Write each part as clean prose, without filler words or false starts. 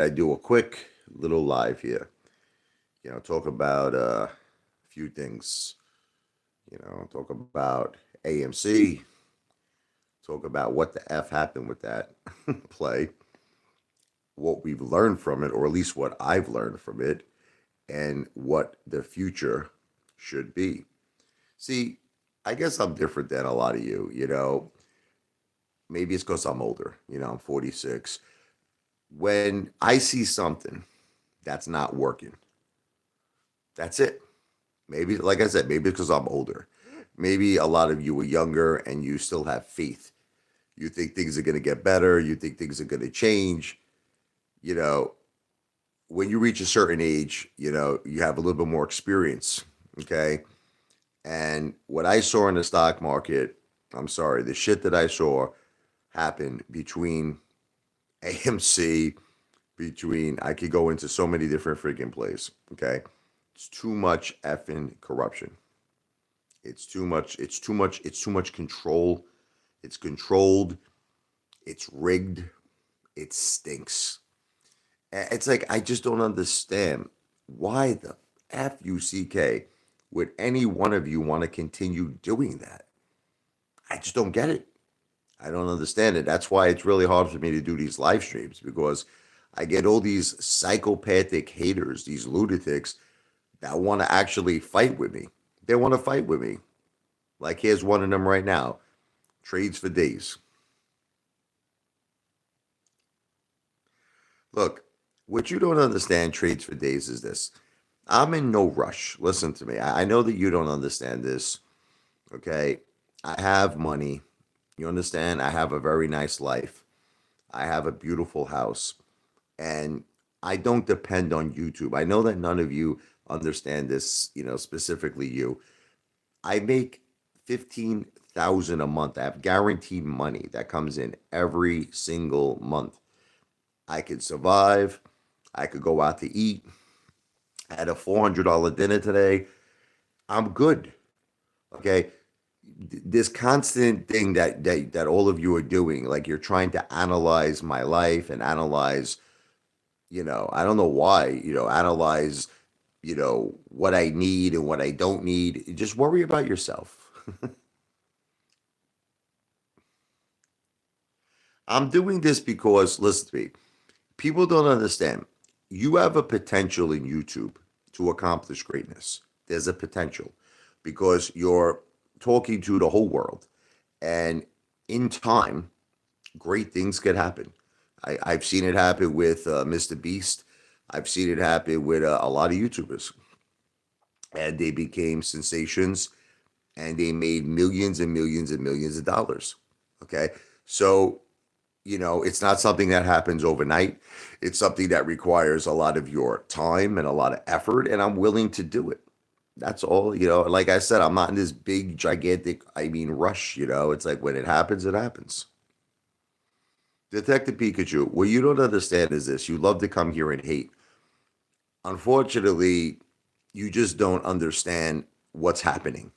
I do a quick little live here. Talk about a few things. Talk about AMC. Talk about what the f happened with that play, what we've learned from it, or at least what I've learned from it, and what the future should be. See, I guess I'm different than a lot of you. Maybe it's because I'm older. I'm 46. When I see something that's not working, that's it. Maybe, like I said, maybe because I'm older. Maybe a lot of you are younger and you still have faith. You think things are going to get better. You think things are going to change. You know, when you reach a certain age, you have a little bit more experience. Okay. And what I saw in the stock market, I'm sorry, the shit that I saw happen between AMC, I could go into so many different freaking plays. Okay. It's too much effing corruption. It's too much. It's too much. It's too much control. It's controlled. It's rigged. It stinks. It's like I just don't understand why the fuck would any one of you want to continue doing that. I just don't get it. I don't understand it. That's why it's really hard for me to do these live streams because I get all these psychopathic haters, these lunatics that want to actually fight with me. They want to fight with me. Like here's one of them right now. Trades for days. Look, what you don't understand trades for days is this. I'm in no rush. Listen to me. I know that you don't understand this. Okay. I have money. You understand? I have a very nice life. I have a beautiful house. And I don't depend on YouTube. I know that none of you understand this, specifically you. I make 15,000 a month. I have guaranteed money that comes in every single month. I could survive. I could go out to eat. I had a $400 dinner today. I'm good. Okay. This constant thing that all of you are doing, like you're trying to analyze my life and analyze, I don't know why, analyze, what I need and what I don't need. Just worry about yourself. I'm doing this because, listen to me, people don't understand. You have a potential in YouTube to accomplish greatness. There's a potential because you're talking to the whole world. And in time, great things could happen. I've seen it happen with Mr. Beast. I've seen it happen with a lot of YouTubers. And they became sensations and they made millions and millions and millions of dollars. Okay. So it's not something that happens overnight. It's something that requires a lot of your time and a lot of effort, and I'm willing to do it. That's all, like I said, I'm not in this big, gigantic, rush, It's like when it happens, it happens. Detective Pikachu, what you don't understand is this. You love to come here and hate. Unfortunately, you just don't understand what's happening.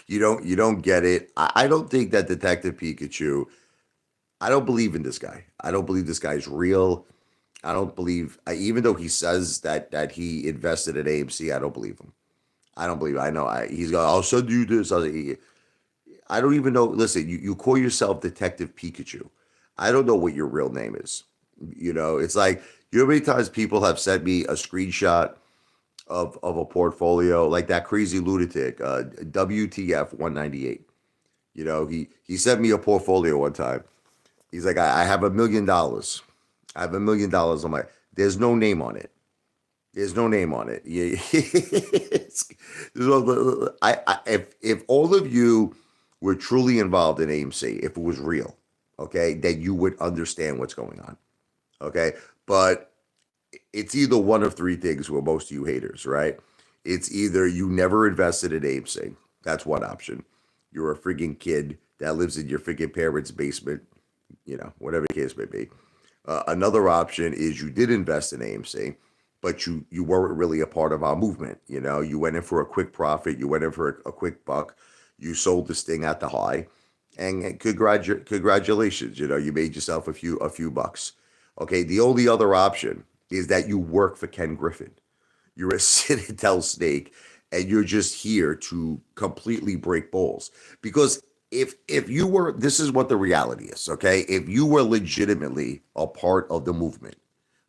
You don't get it. I don't think that Detective Pikachu, I don't believe in this guy. I don't believe this guy's real. I don't believe, even though he says that he invested at AMC, I don't believe him. I don't believe. I know. He's going. I'll send you this. I don't even know. Listen, you call yourself Detective Pikachu. I don't know what your real name is. It's like you know how many times people have sent me a screenshot of a portfolio like that crazy lunatic, WTF 198. He sent me a portfolio one time. He's like, I have $1 million. I have $1 million on my. There's no name on it. There's no name on it. Yeah. If all of you were truly involved in AMC, if it was real, okay, then you would understand what's going on. Okay. But it's either one of three things with most of you haters, right? It's either you never invested in AMC. That's one option. You're a freaking kid that lives in your freaking parents' basement, whatever the case may be. Another option is you did invest in AMC, but you weren't really a part of our movement. You went in for a quick profit. You went in for a quick buck. You sold this thing at the high, and congratulations. You made yourself a few bucks. Okay, the only other option is that you work for Ken Griffin. You're a Citadel snake, and you're just here to completely break balls. Because if you were, this is what the reality is. Okay, if you were legitimately a part of the movement,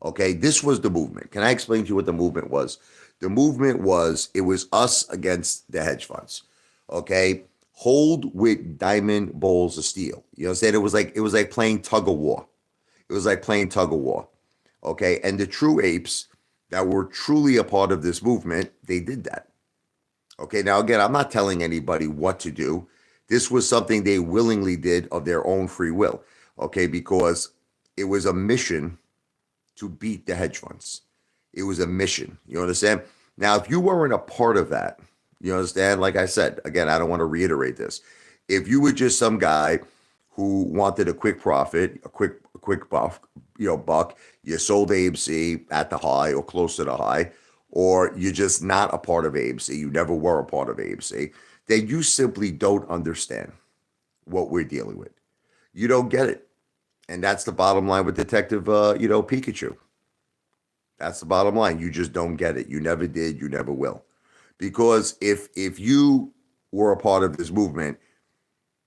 okay, this was the movement. Can I explain to you what the movement was? The movement was, it was us against the hedge funds. Okay, hold with diamond bowls of steel. You know what I'm saying? It was like playing tug of war. It was like playing tug of war. Okay. And the true apes that were truly a part of this movement, they did that. Okay. Now, again, I'm not telling anybody what to do. This was something they willingly did of their own free will. Okay. Because it was a mission to beat the hedge funds. It was a mission. You understand? Now, if you weren't a part of that, you understand? Like I said, again, I don't want to reiterate this. If you were just some guy who wanted a quick profit, a quick buff, buck, you sold AMC at the high or close to the high, or you're just not a part of AMC, you never were a part of AMC, then you simply don't understand what we're dealing with. You don't get it. And that's the bottom line with Detective, Pikachu. That's the bottom line. You just don't get it. You never did. You never will. Because if you were a part of this movement,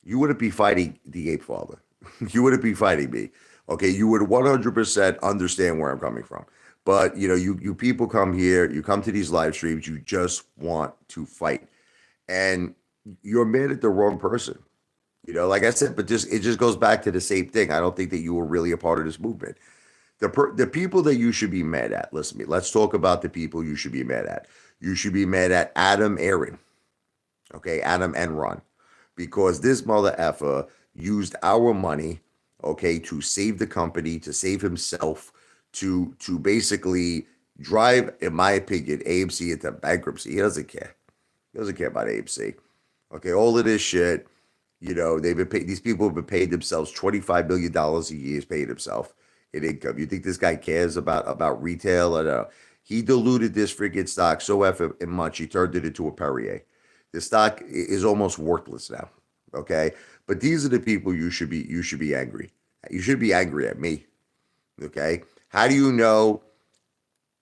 you wouldn't be fighting the Ape Father. You wouldn't be fighting me. Okay, you would 100% understand where I'm coming from. But you people come here, you come to these live streams, you just want to fight, and you're mad at the wrong person. Like I said, but just it just goes back to the same thing. I don't think that you were really a part of this movement. The people that you should be mad at. Listen to me. Let's talk about the people you should be mad at. You should be mad at Adam Aaron. Okay, Adam Enron, because this mother effer used our money, okay, to save the company, to save himself, to basically drive, in my opinion, AMC into bankruptcy. He doesn't care. He doesn't care about AMC. Okay, all of this shit, they've been paid, these people have been paying themselves $25 million a year. He's paying himself in income. You think this guy cares about retail? I know. He diluted this freaking stock so effing much, he turned it into a Perrier. The stock is almost worthless now. Okay, but these are the people you should be angry. You should be angry at me. Okay, how do you know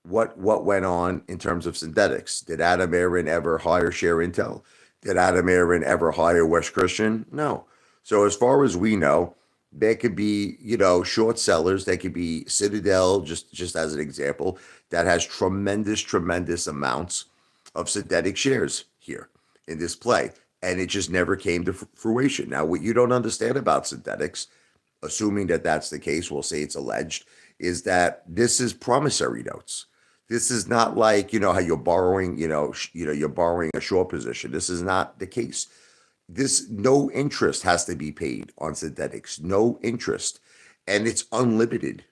what went on in terms of synthetics? Did Adam Aaron ever hire Share Intel? Did Adam Aaron ever hire West Christian? No. So as far as we know, there could be, short sellers. They could be Citadel, just as an example, that has tremendous amounts of synthetic shares here in this play. And it just never came to fruition. Now, what you don't understand about synthetics, assuming that that's the case, we'll say it's alleged, is that this is promissory notes. This is not like, how you're borrowing, you're borrowing a short position. This is not the case. This no interest has to be paid on synthetics, no interest, and it's unlimited.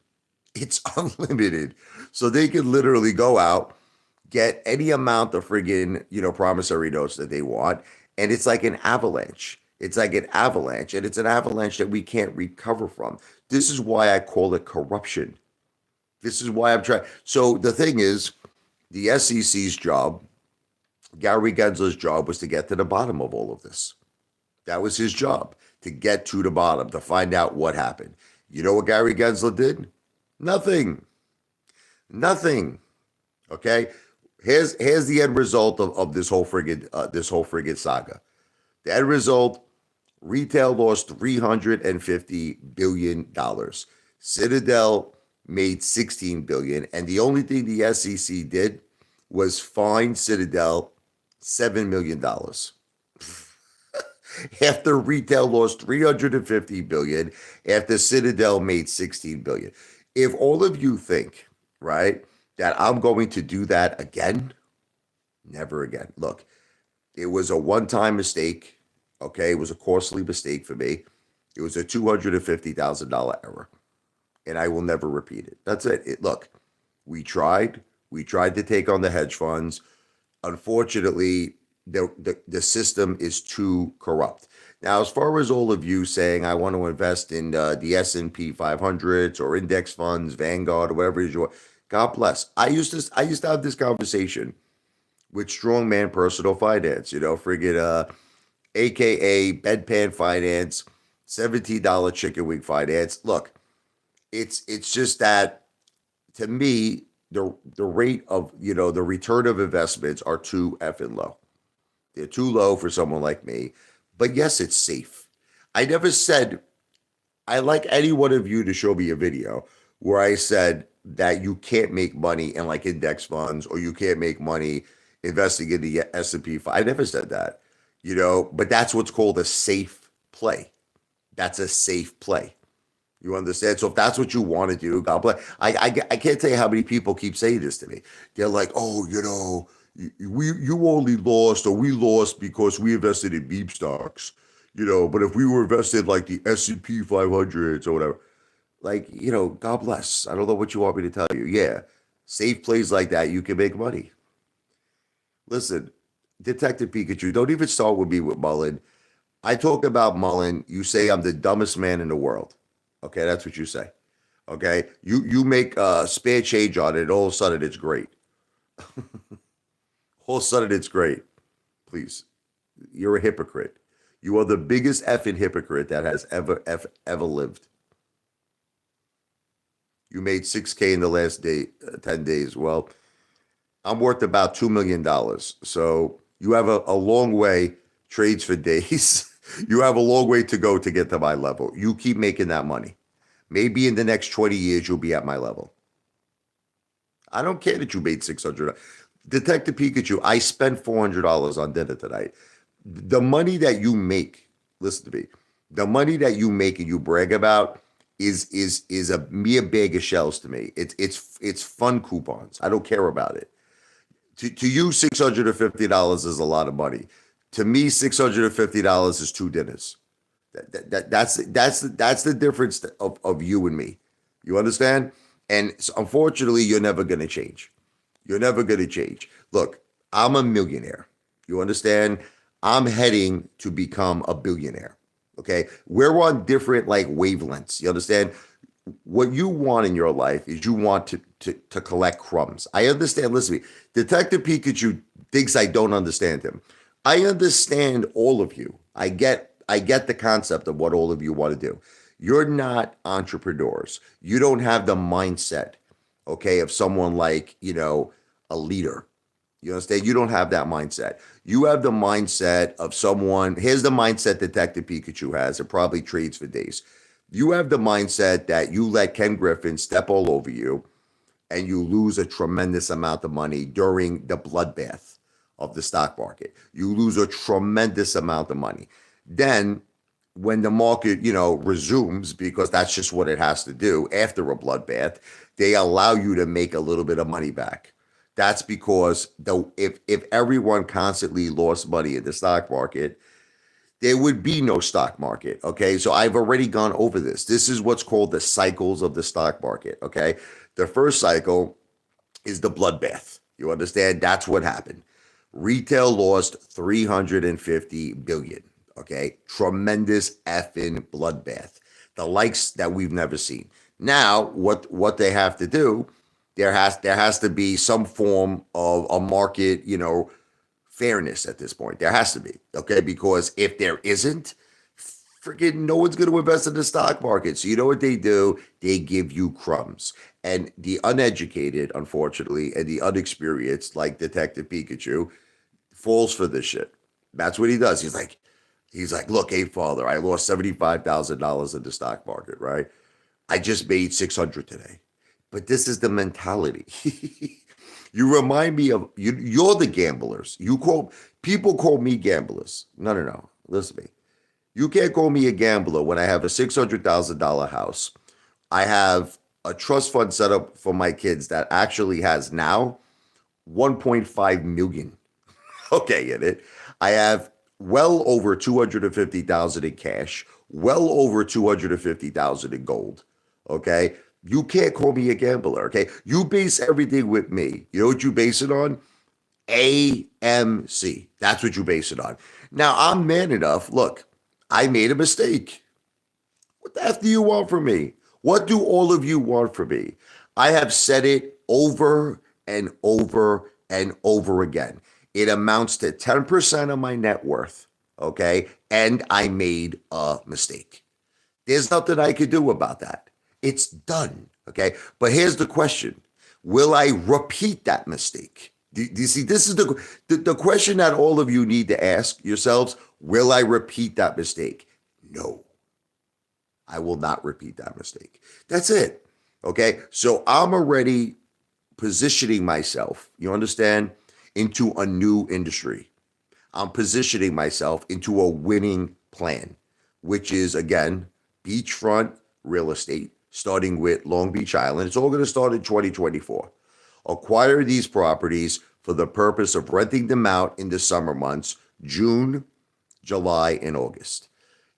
It's unlimited. So they can literally go out, get any amount of friggin', promissory notes that they want, and it's like an avalanche. It's like an avalanche, and it's an avalanche that we can't recover from. This is why I call it corruption. This is why I'm trying. So the thing is, the SEC's job, Gary Gensler's job, was to get to the bottom of all of this. That was his job, to get to the bottom, to find out what happened. You know what Gary Gensler did? Nothing. Nothing. Okay. Here's the end result of this whole friggin' saga. The end result: retail lost $350 billion. Citadel made 16 billion, and the only thing the SEC did was fine Citadel $7 million. After retail lost 350 billion, after Citadel made 16 billion. If all of you think, right, that I'm going to do that again, never again. Look, it was a one-time mistake. Okay, it was a costly mistake for me. It was a $250,000 error, and I will never repeat it. That's it. Look, we tried. We tried to take on the hedge funds. Unfortunately, the system is too corrupt. Now, as far as all of you saying I want to invest in the S&P 500s or index funds, Vanguard, or whatever it is you want, God bless. I used to have this conversation with Strongman Personal Finance. Friggin' AKA Bedpan Finance, $17 chicken wing finance. Look, It's just that to me, the rate of the return of investments are too effing low. They're too low for someone like me. But yes, it's safe. I never said I like any one of you to show me a video where I said that you can't make money in like index funds or you can't make money investing in the S&P. I never said that, but that's what's called a safe play. That's a safe play. You understand? So if that's what you want to do, God bless. I can't tell you how many people keep saying this to me. They're like, oh, you only lost or we lost because we invested in beep stocks, but if we were invested like the S&P 500s or whatever, like, God bless. I don't know what you want me to tell you. Yeah, safe plays like that, you can make money. Listen, Detective Pikachu, don't even start with me with Mullen. I talk about Mullen. You say I'm the dumbest man in the world. Okay, that's what you say. Okay, you make spare change on it. All of a sudden, it's great. All of a sudden, it's great. Please, you're a hypocrite. You are the biggest effing hypocrite that has ever lived. You made 6K in the last 10 days. Well, I'm worth about $2 million. So you have a long way. Trades for days. You have a long way to go to get to my level. You keep making that money. Maybe in the next 20 years, you'll be at my level. I don't care that you made 600. Detective Pikachu, I spent $400 on dinner tonight. The money that you make, listen to me, the money that you make and you brag about is a mere bag of shells to me. It's fun coupons. I don't care about it. To you, $650 is a lot of money. To me, $650 is two dinners. That's the difference of you and me. You understand? And so unfortunately, you're never going to change. You're never going to change. Look, I'm a millionaire. You understand? I'm heading to become a billionaire. Okay, we're on different like wavelengths. You understand? What you want in your life is you want to collect crumbs. I understand. Listen to me. Detective Pikachu thinks I don't understand him. I understand all of you. I get the concept of what all of you want to do. You're not entrepreneurs. You don't have the mindset, okay, of someone like, a leader. You understand? You don't have that mindset. You have the mindset of someone. Here's the mindset Detective Pikachu has. It probably trades for days. You have the mindset that you let Ken Griffin step all over you and you lose a tremendous amount of money during the bloodbath of the stock market. You lose a tremendous amount of money. Then when the market, resumes, because that's just what it has to do after a bloodbath, they allow you to make a little bit of money back. That's because if everyone constantly lost money in the stock market, there would be no stock market. Okay. So I've already gone over this. This is what's called the cycles of the stock market. Okay. The first cycle is the bloodbath. You understand? That's what happened. Retail lost 350 billion. Okay. Tremendous effing bloodbath. The likes that we've never seen. Now, what they have to do, there has to be some form of a market, fairness at this point. There has to be, okay? Because if there isn't, freaking no one's going to invest in the stock market. So you know what they do? They give you crumbs. And the uneducated, unfortunately, and the unexperienced, like Detective Pikachu, falls for this shit. That's what he does. He's like, look, Apefather, I lost $75,000 in the stock market, right? I just made 600 today. But this is the mentality. You remind me of you. You're the gamblers. People call me gamblers. No. Listen to me. You can't call me a gambler when I have a $600,000 house. I have a trust fund set up for my kids that actually has now 1.5 million. Okay, in it. I have well over 250,000 in cash, well over 250,000 in gold. Okay. You can't call me a gambler. Okay. You base everything with me. You know what you base it on? AMC. That's what you base it on. Now I'm man enough. Look, I made a mistake. What the F do you want from me? What do all of you want from me? I have said it over and over and over again. It amounts to 10% of my net worth. Okay. And I made a mistake. There's nothing I could do about that. It's done. Okay. But here's the question: will I repeat that mistake? Do you see? This is the question that all of you need to ask yourselves. Will I repeat that mistake? No, I will not repeat that mistake. That's it. Okay. So I'm already positioning myself, you understand, into a new industry. I'm positioning myself into a winning plan, which is, again, beachfront real estate, starting with Long Beach Island. It's all going to start in 2024. Acquire these properties for the purpose of renting them out in the summer months, June, July, and August.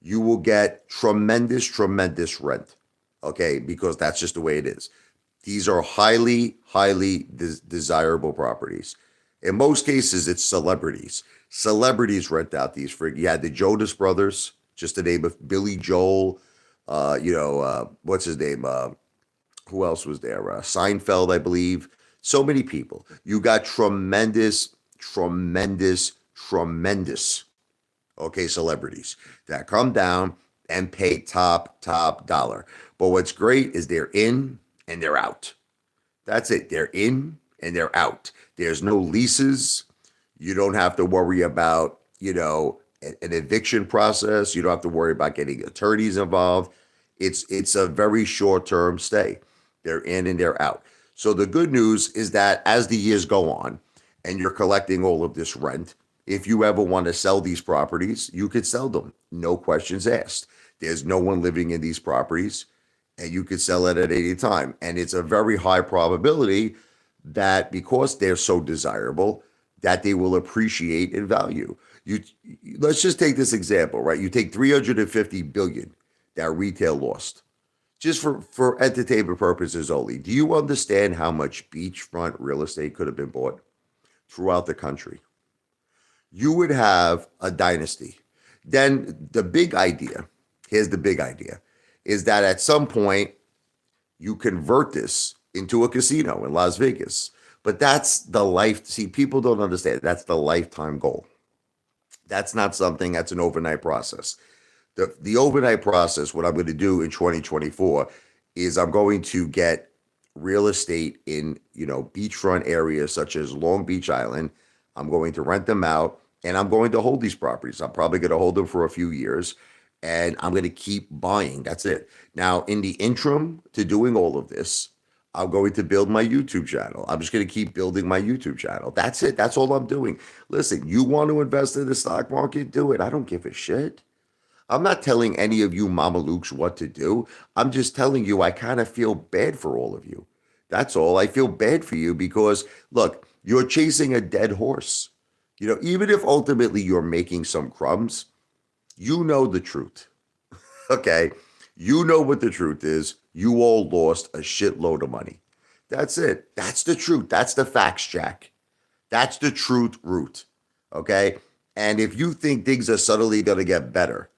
You will get tremendous, tremendous rent, okay, because that's just the way it is. These are highly, highly desirable properties. In most cases, it's celebrities. Celebrities rent out these for. You had the Jonas Brothers, just the name of Billy Joel. What's his name? Who else was there? Seinfeld, I believe. So many people. You got tremendous, tremendous, tremendous, okay, celebrities that come down and pay top dollar. But what's great is they're in and they're out. That's it. They're in and they're out. There's no leases. You don't have to worry about, an eviction process. You don't have to worry about getting attorneys involved. It's a very short-term stay. They're in and they're out. So the good news is that as the years go on and you're collecting all of this rent, if you ever want to sell these properties, you could sell them. No questions asked. There's no one living in these properties and you could sell it at any time. And it's a very high probability that because they're so desirable, that they will appreciate in value. You let's just take this example, right? You take 350 billion that retail lost just for entertainment purposes only. Do you understand how much beachfront real estate could have been bought throughout the country? You would have a dynasty. Then the big idea, here's the big idea, is that at some point you convert this into a casino in Las Vegas. But that's the life. See, people don't understand. That's the lifetime goal. That's not something that's an overnight process. The overnight process, what I'm going to do in 2024 is I'm going to get real estate in, beachfront areas such as Long Beach Island. I'm going to rent them out and I'm going to hold these properties. I'm probably going to hold them for a few years and I'm going to keep buying. That's it. Now, in the interim to doing all of this, I'm going to build my YouTube channel. I'm just going to keep building my YouTube channel. That's it. That's all I'm doing. Listen, you want to invest in the stock market? Do it. I don't give a shit. I'm not telling any of you mamalukes what to do. I'm just telling you I kind of feel bad for all of you. That's all. I feel bad for you because, look, you're chasing a dead horse. Even if ultimately you're making some crumbs, you know the truth. Okay? You know what the truth is. You all lost a shitload of money. That's it. That's the truth. That's the facts, Jack. That's the truth root. Okay? And if you think things are suddenly going to get better,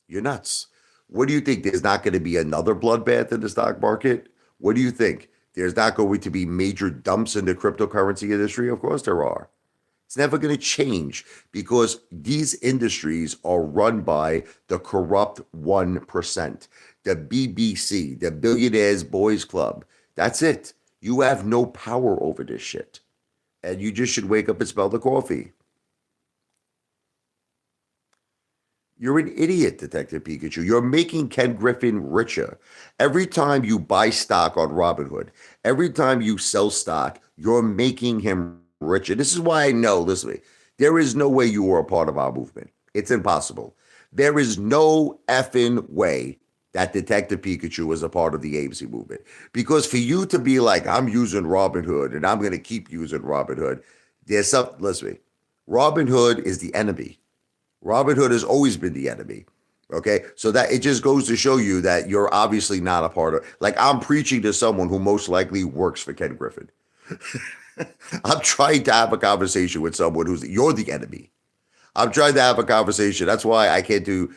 you're nuts. What do you think? There's not going to be another bloodbath in the stock market? What do you think? There's not going to be major dumps in the cryptocurrency industry? Of course there are. It's never going to change because these industries are run by the corrupt 1%, the BBC, the Billionaires Boys Club. That's it. You have no power over this shit. And you just should wake up and smell the coffee. You're an idiot, Detective Pikachu. You're making Ken Griffin richer. Every time you buy stock on Robinhood, every time you sell stock, you're making him richer. This is why I know, listen to me, there is no way you were a part of our movement. It's impossible. There is no effing way that Detective Pikachu was a part of the AMC movement. Because for you to be like, I'm using Robinhood and I'm going to keep using Robinhood, there's something, listen to me, Robinhood is the enemy. Robinhood has always been the enemy. Okay. So that it just goes to show you that you're obviously not a part of, like, I'm preaching to someone who most likely works for Ken Griffin. I'm trying to have a conversation with someone you're the enemy. I'm trying to have a conversation. That's why I can't do,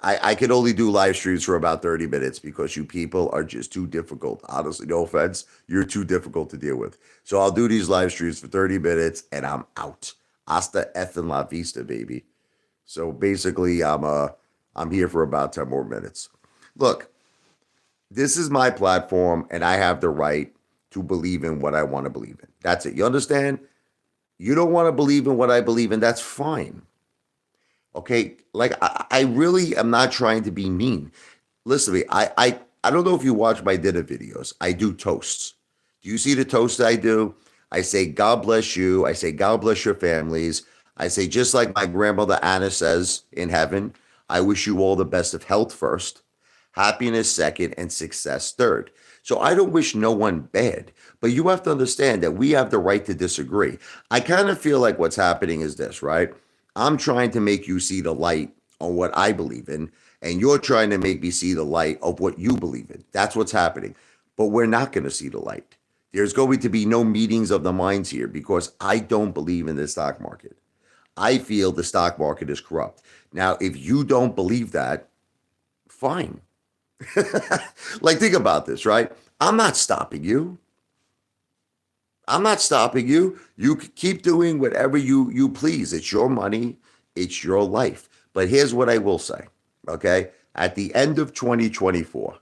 I can only do live streams for about 30 minutes because you people are just too difficult. Honestly, no offense. You're too difficult to deal with. So I'll do these live streams for 30 minutes and I'm out. Hasta effing la vista, baby. So basically, I'm here for about 10 more minutes. Look, This is my platform, and I have the right to believe in what I want to believe in. That's it. You understand? You don't want to believe in what I believe in. That's fine. Okay. Like I really am not trying to be mean. Listen to me. I don't know if you watch my dinner videos. I do toasts. Do you see the toasts I do? I say, God bless you. I say, God bless your families. I say, just like my grandmother Anna says in heaven, I wish you all the best of health first, happiness second, and success third. So I don't wish no one bad, but you have to understand that we have the right to disagree. I kind of feel like what's happening is this, right? I'm trying to make you see the light on what I believe in, and you're trying to make me see the light of what you believe in. That's what's happening. But we're not going to see the light. There's going to be no meetings of the minds here because I don't believe in the stock market. I feel the stock market is corrupt. Now, if you don't believe that, fine. Like, think about this, right? I'm not stopping you. I'm not stopping you. You keep doing whatever you please. It's your money, it's your life. But here's what I will say, okay? At the end of 2024,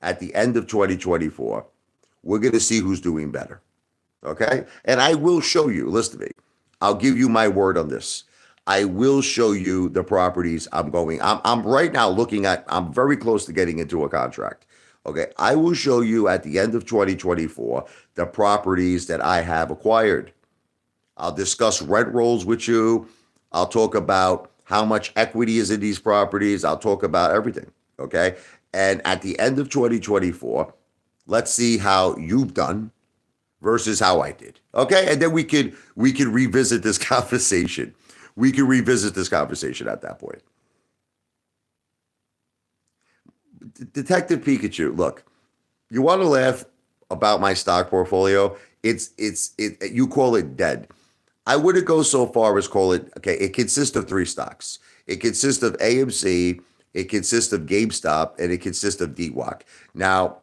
at the end of 2024, we're going to see who's doing better, okay? And I will show you, listen to me. I'll give you my word on this. I will show you the properties I'm going. I'm right now looking at, I'm very close to getting into a contract. Okay. I will show you at the end of 2024 the properties that I have acquired. I'll discuss rent rolls with you. I'll talk about how much equity is in these properties. I'll talk about everything. Okay. And at the end of 2024, let's see how you've done versus how I did. Okay. And then we could revisit this conversation. We can revisit this conversation at that point. Detective Pikachu, look, you want to laugh about my stock portfolio? It you call it dead. I wouldn't go so far as call it okay. It consists of three stocks. It consists of AMC, it consists of GameStop, and it consists of DWAC. Now,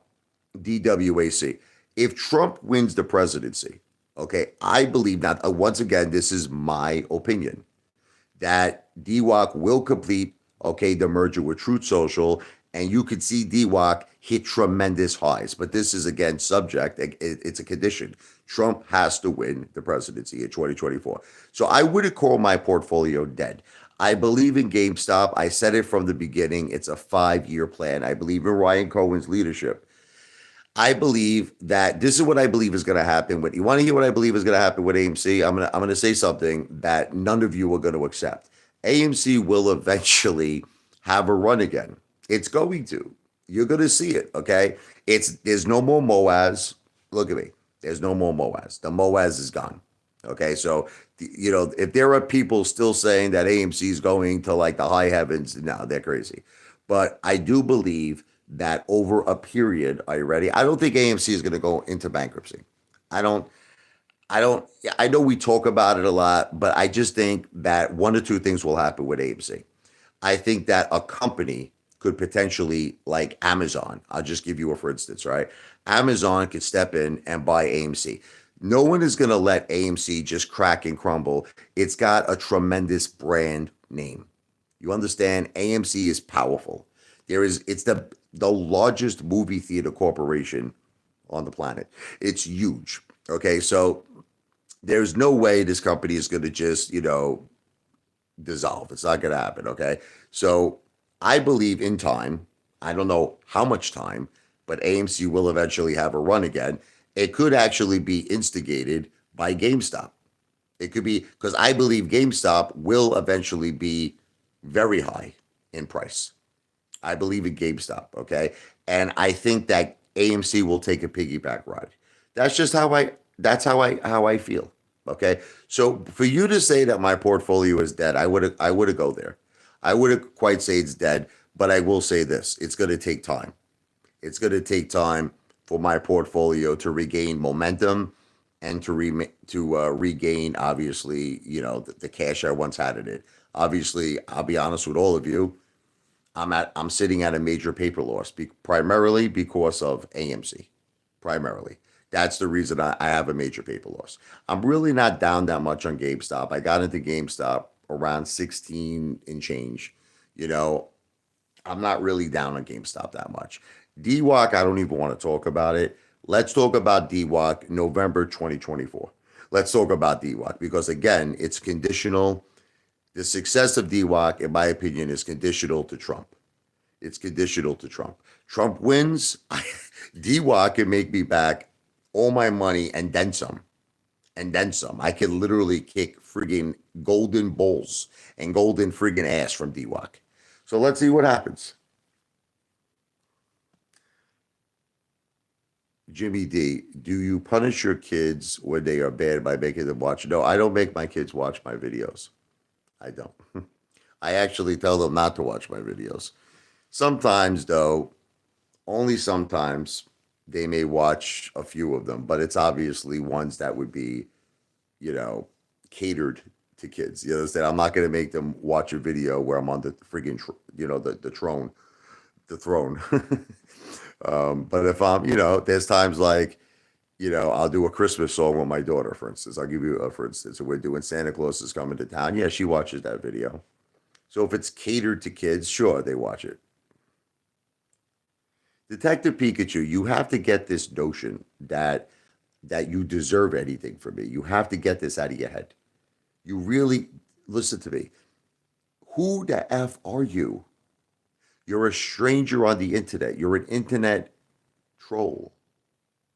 DWAC. If Trump wins the presidency, okay, I believe now. Once again, this is my opinion that DWAC will complete, okay, the merger with Truth Social, and you could see DWAC hit tremendous highs. But this is, again, subject, it's a condition. Trump has to win the presidency in 2024. So I wouldn't call my portfolio dead. I believe in GameStop. I said it from the beginning. It's a 5-year plan. I believe in Ryan Cohen's leadership. I believe that this is what I believe is going to happen. When you want to hear what I believe is going to happen with AMC, I'm gonna say something that none of you are going to accept. AMC will eventually have a run again. It's going to. You're going to see it. Okay. There's no more Moaz. Look at me. There's no more Moaz. The Moaz is gone. Okay. So if there are people still saying that AMC is going to like the high heavens, no, they're crazy. But I do believe that over a period, are you ready? I don't think AMC is going to go into bankruptcy. I don't, I don't, I know we talk about it a lot, but I just think that one or two things will happen with AMC. I think that a company could potentially, like Amazon, I'll just give you a for instance, right? Amazon could step in and buy AMC. No one is going to let AMC just crack and crumble. It's got a tremendous brand name. You understand? AMC is powerful. It's the largest movie theater corporation on the planet. It's huge. Okay, so there's no way this company is going to just, dissolve. It's not going to happen. Okay, so I believe in time. I don't know how much time, but AMC will eventually have a run again. It could actually be instigated by GameStop. It could be because I believe GameStop will eventually be very high in price. I believe in GameStop, okay? And I think that AMC will take a piggyback ride. That's just how I feel. Okay. So for you to say that my portfolio is dead, I would go there. I wouldn't quite say it's dead, but I will say this. It's gonna take time. It's gonna take time for my portfolio to regain momentum and to regain obviously, the cash I once had in it. Obviously, I'll be honest with all of you. I'm sitting at a major paper loss, primarily because of AMC. Primarily, that's the reason I have a major paper loss. I'm really not down that much on GameStop. I got into GameStop around 16 and change. You know, I'm not really down on GameStop that much. DWAC, I don't even want to talk about it. Let's talk about DWAC November 2024. Let's talk about DWAC because, again, it's conditional. The success of DWAC, in my opinion, is conditional to Trump. It's conditional to Trump. Trump wins, DWAC can make me back all my money and then some. And then some. I can literally kick friggin' golden bowls and golden friggin' ass from DWAC. So let's see what happens. Jimmy D, do you punish your kids when they are bad by making them watch? No, I don't make my kids watch my videos. I don't. I actually tell them not to watch my videos. Sometimes, though, only sometimes they may watch a few of them, but it's obviously ones that would be, you know, catered to kids. You understand? I'm not going to make them watch a video where I'm on the friggin', the throne. But if I'm, there's times like, I'll do a Christmas song with my daughter, for instance. I'll give you for instance, we're doing Santa Claus is coming to town. Yeah, she watches that video. So if it's catered to kids, sure, they watch it. Detective Pikachu, you have to get this notion that you deserve anything from me. You have to get this out of your head. You really listen to me. Who the F are you? You're a stranger on the internet. You're an internet troll.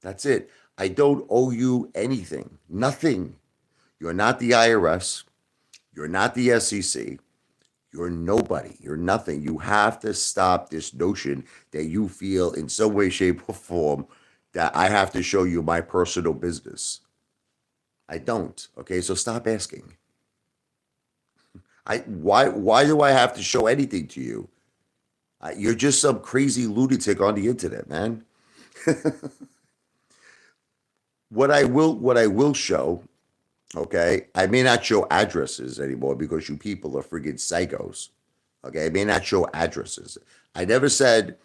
That's it. I don't owe you anything. Nothing. You're not the IRS. You're not the SEC. You're nobody. You're nothing. You have to stop this notion that you feel in some way, shape, or form that I have to show you my personal business. I don't. Okay, so stop asking. Why do I have to show anything to you? You're just some crazy lunatic on the internet, man. What I will show, okay, I may not show addresses anymore because you people are friggin' psychos. Okay, I may not show addresses. I never said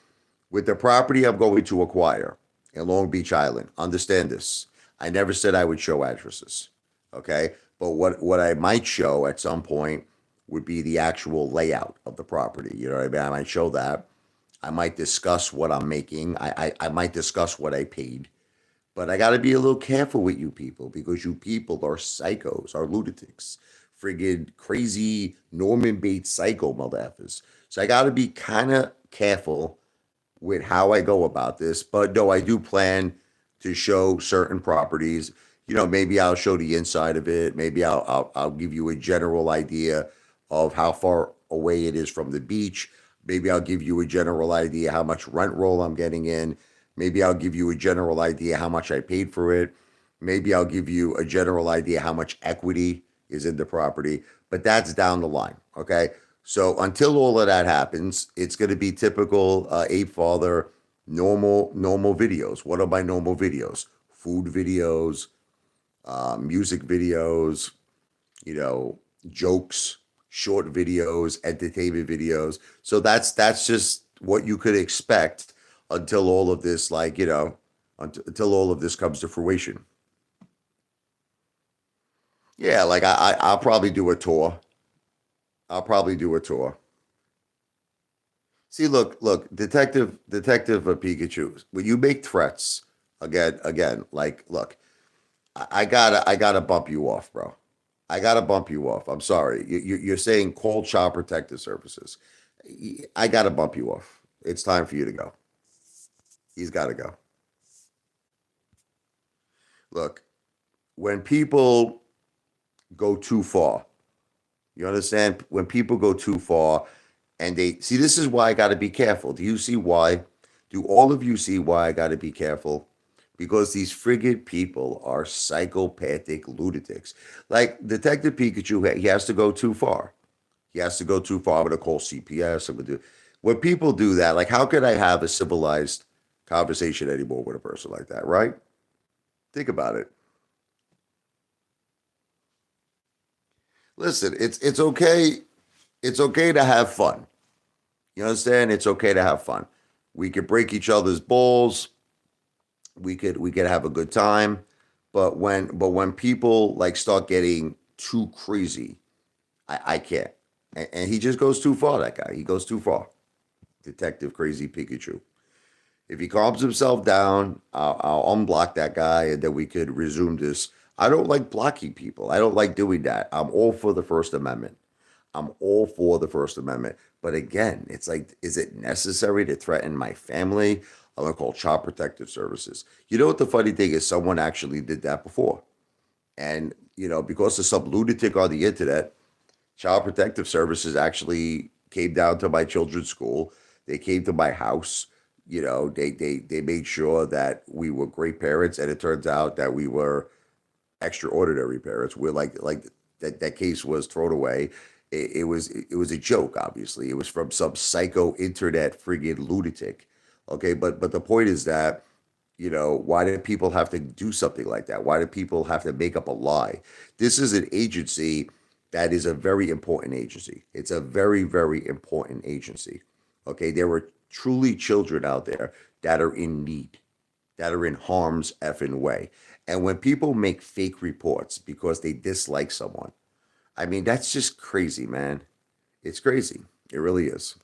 with the property I'm going to acquire in Long Beach Island. Understand this. I never said I would show addresses. Okay, but what I might show at some point would be the actual layout of the property. You know what I mean? I might show that. I might discuss what I'm making. I might discuss what I paid. But I got to be a little careful with you people because you people are psychos, are lunatics, friggin' crazy Norman Bates psycho motherfuckers. So I got to be kind of careful with how I go about this. But no, I do plan to show certain properties. Maybe I'll show the inside of it. Maybe I'll give you a general idea of how far away it is from the beach. Maybe I'll give you a general idea how much rent roll I'm getting in. Maybe I'll give you a general idea how much I paid for it. Maybe I'll give you a general idea how much equity is in the property, but that's down the line. Okay. So until all of that happens, it's going to be typical Apefather normal videos. What are my normal videos? Food videos, music videos, jokes, short videos, entertainment videos. So that's just what you could expect until all of this, until all of this comes to fruition. Yeah, like I'll probably do a tour. I'll probably do a tour. See, look, Detective Pikachu. When you make threats, again, like, look, I gotta bump you off, bro. I gotta bump you off. I'm sorry. You're saying call Child Protective Services. I gotta bump you off. It's time for you to go. He's got to go. Look, when people go too far, you understand? When people go too far and they see, this is why I got to be careful. Do you see why? Do all of you see why I got to be careful? Because these friggin' people are psychopathic lunatics. Like Detective Pikachu, he has to go too far. He has to go too far. I'm going to call CPS. I'm going to do. When people do that, like, how could I have a civilized conversation anymore with a person like that, right? Think about it. Listen, it's okay. It's okay to have fun. You understand? It's okay to have fun. We could break each other's balls. We could have a good time. But when people like start getting too crazy, I can't. And he just goes too far. That guy. He goes too far. Detective Crazy Pikachu. If he calms himself down, I'll unblock that guy and then we could resume this. I don't like blocking people. I don't like doing that. I'm all for the First Amendment. I'm all for the First Amendment. But again, it's like, is it necessary to threaten my family? I'm gonna call Child Protective Services. You know what the funny thing is? Someone actually did that before. And, because of some lunatic on the internet, Child Protective Services actually came down to my children's school. They came to my house. They made sure that we were great parents, and it turns out that we were extraordinary parents. We're like that case was thrown away. It was a joke, obviously. It was from some psycho internet friggin' lunatic. Okay, but the point is that, why do people have to do something like that? Why do people have to make up a lie? This is an agency that is a very important agency. It's a very, very important agency. Okay, there are truly children out there that are in need, that are in harm's effing way. And when people make fake reports because they dislike someone, I mean, that's just crazy, man. It's crazy. It really is.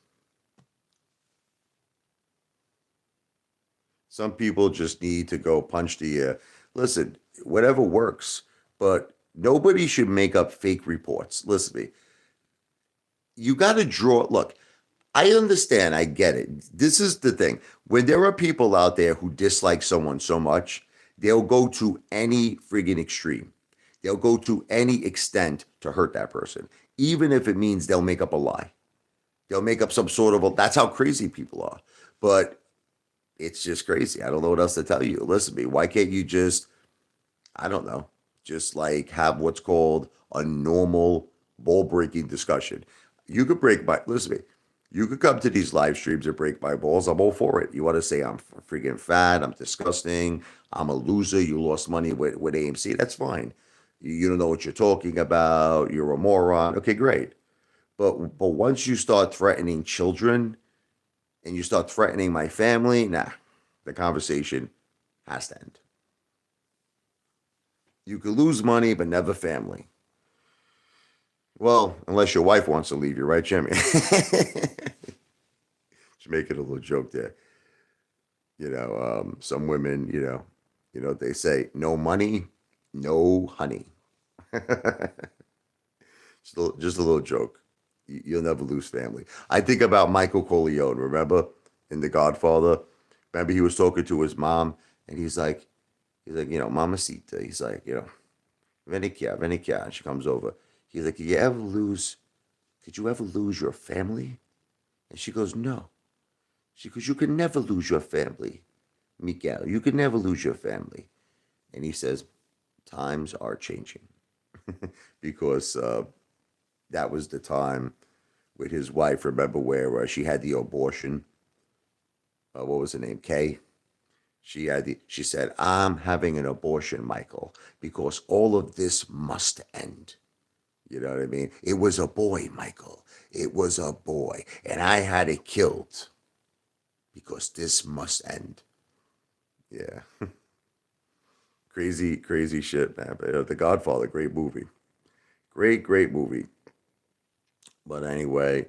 Some people just need to go punch the air. Listen, whatever works, but nobody should make up fake reports. Listen to me. You got to draw. Look, I understand. I get it. This is the thing. When there are people out there who dislike someone so much, they'll go to any friggin' extreme. They'll go to any extent to hurt that person, even if it means they'll make up a lie. They'll make up some sort of a, that's how crazy people are. But it's just crazy. I don't know what else to tell you. Listen to me. Why can't you just, I don't know, just like have what's called a normal ball breaking discussion? You could break my, listen to me. You could come to these live streams and break my balls. I'm all for it. You want to say I'm freaking fat, I'm disgusting, I'm a loser, you lost money with AMC. That's fine. You don't know what you're talking about. You're a moron. Okay, great. But once you start threatening children and you start threatening my family, nah, the conversation has to end. You could lose money, but never family. Well, unless your wife wants to leave you, right, Jimmy? Just making a little joke there. Some women, they say no money, no honey. Just a little joke. You'll never lose family. I think about Michael Corleone. Remember in The Godfather? Remember he was talking to his mom, and he's like, Mamacita. He's like, Venicchia, Venicchia. And she comes over. He's like, Did you ever lose your family? And she goes, no. She goes, you can never lose your family, Miguel. You can never lose your family. And he says, times are changing. Because that was the time with his wife. Remember where she had the abortion? What was her name? Kay. She said, I'm having an abortion, Michael, because all of this must end. You know what I mean? It was a boy, Michael. It was a boy. And I had it killed because this must end. Yeah. Crazy, crazy shit, man. But The Godfather, great movie. Great, great movie. But anyway,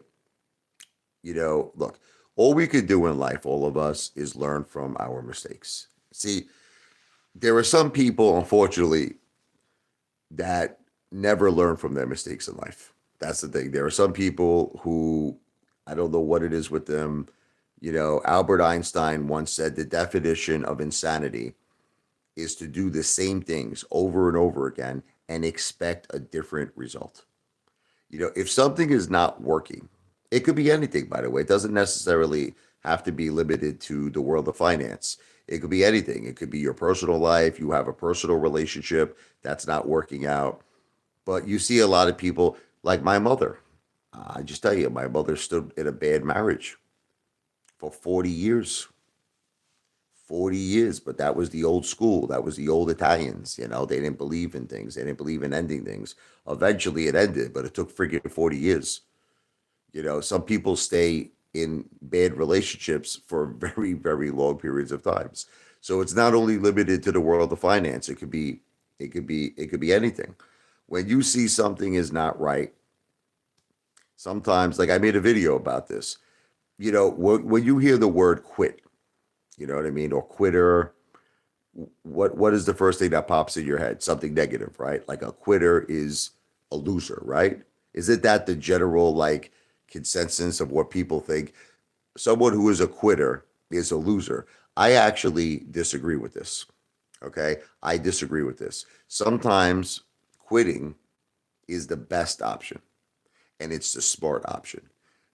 look, all we could do in life, all of us, is learn from our mistakes. See, there are some people, unfortunately, that never learn from their mistakes in life. That's the thing. There are some people who, I don't know what it is with them. Albert Einstein once said the definition of insanity is to do the same things over and over again and expect a different result. If something is not working, it could be anything, by the way. It doesn't necessarily have to be limited to the world of finance. It could be anything. It could be your personal life. You have a personal relationship that's not working out. But you see a lot of people like my mother. I just tell you, my mother stood in a bad marriage for 40 years. 40 years, but that was the old school. That was the old Italians. They didn't believe in things. They didn't believe in ending things. Eventually it ended, but it took freaking 40 years. Some people stay in bad relationships for very, very long periods of times. So it's not only limited to the world of finance. It could be anything. When you see something is not right, sometimes, like I made a video about this, when you hear the word quit, You know what I mean? Or quitter. What is the first thing that pops in your head? Something negative, right? Like a quitter is a loser, right? Isn't that the general like consensus of what people think? Someone who is a quitter is a loser. I actually disagree with this. Okay. I disagree with this. Sometimes quitting is the best option and it's the smart option.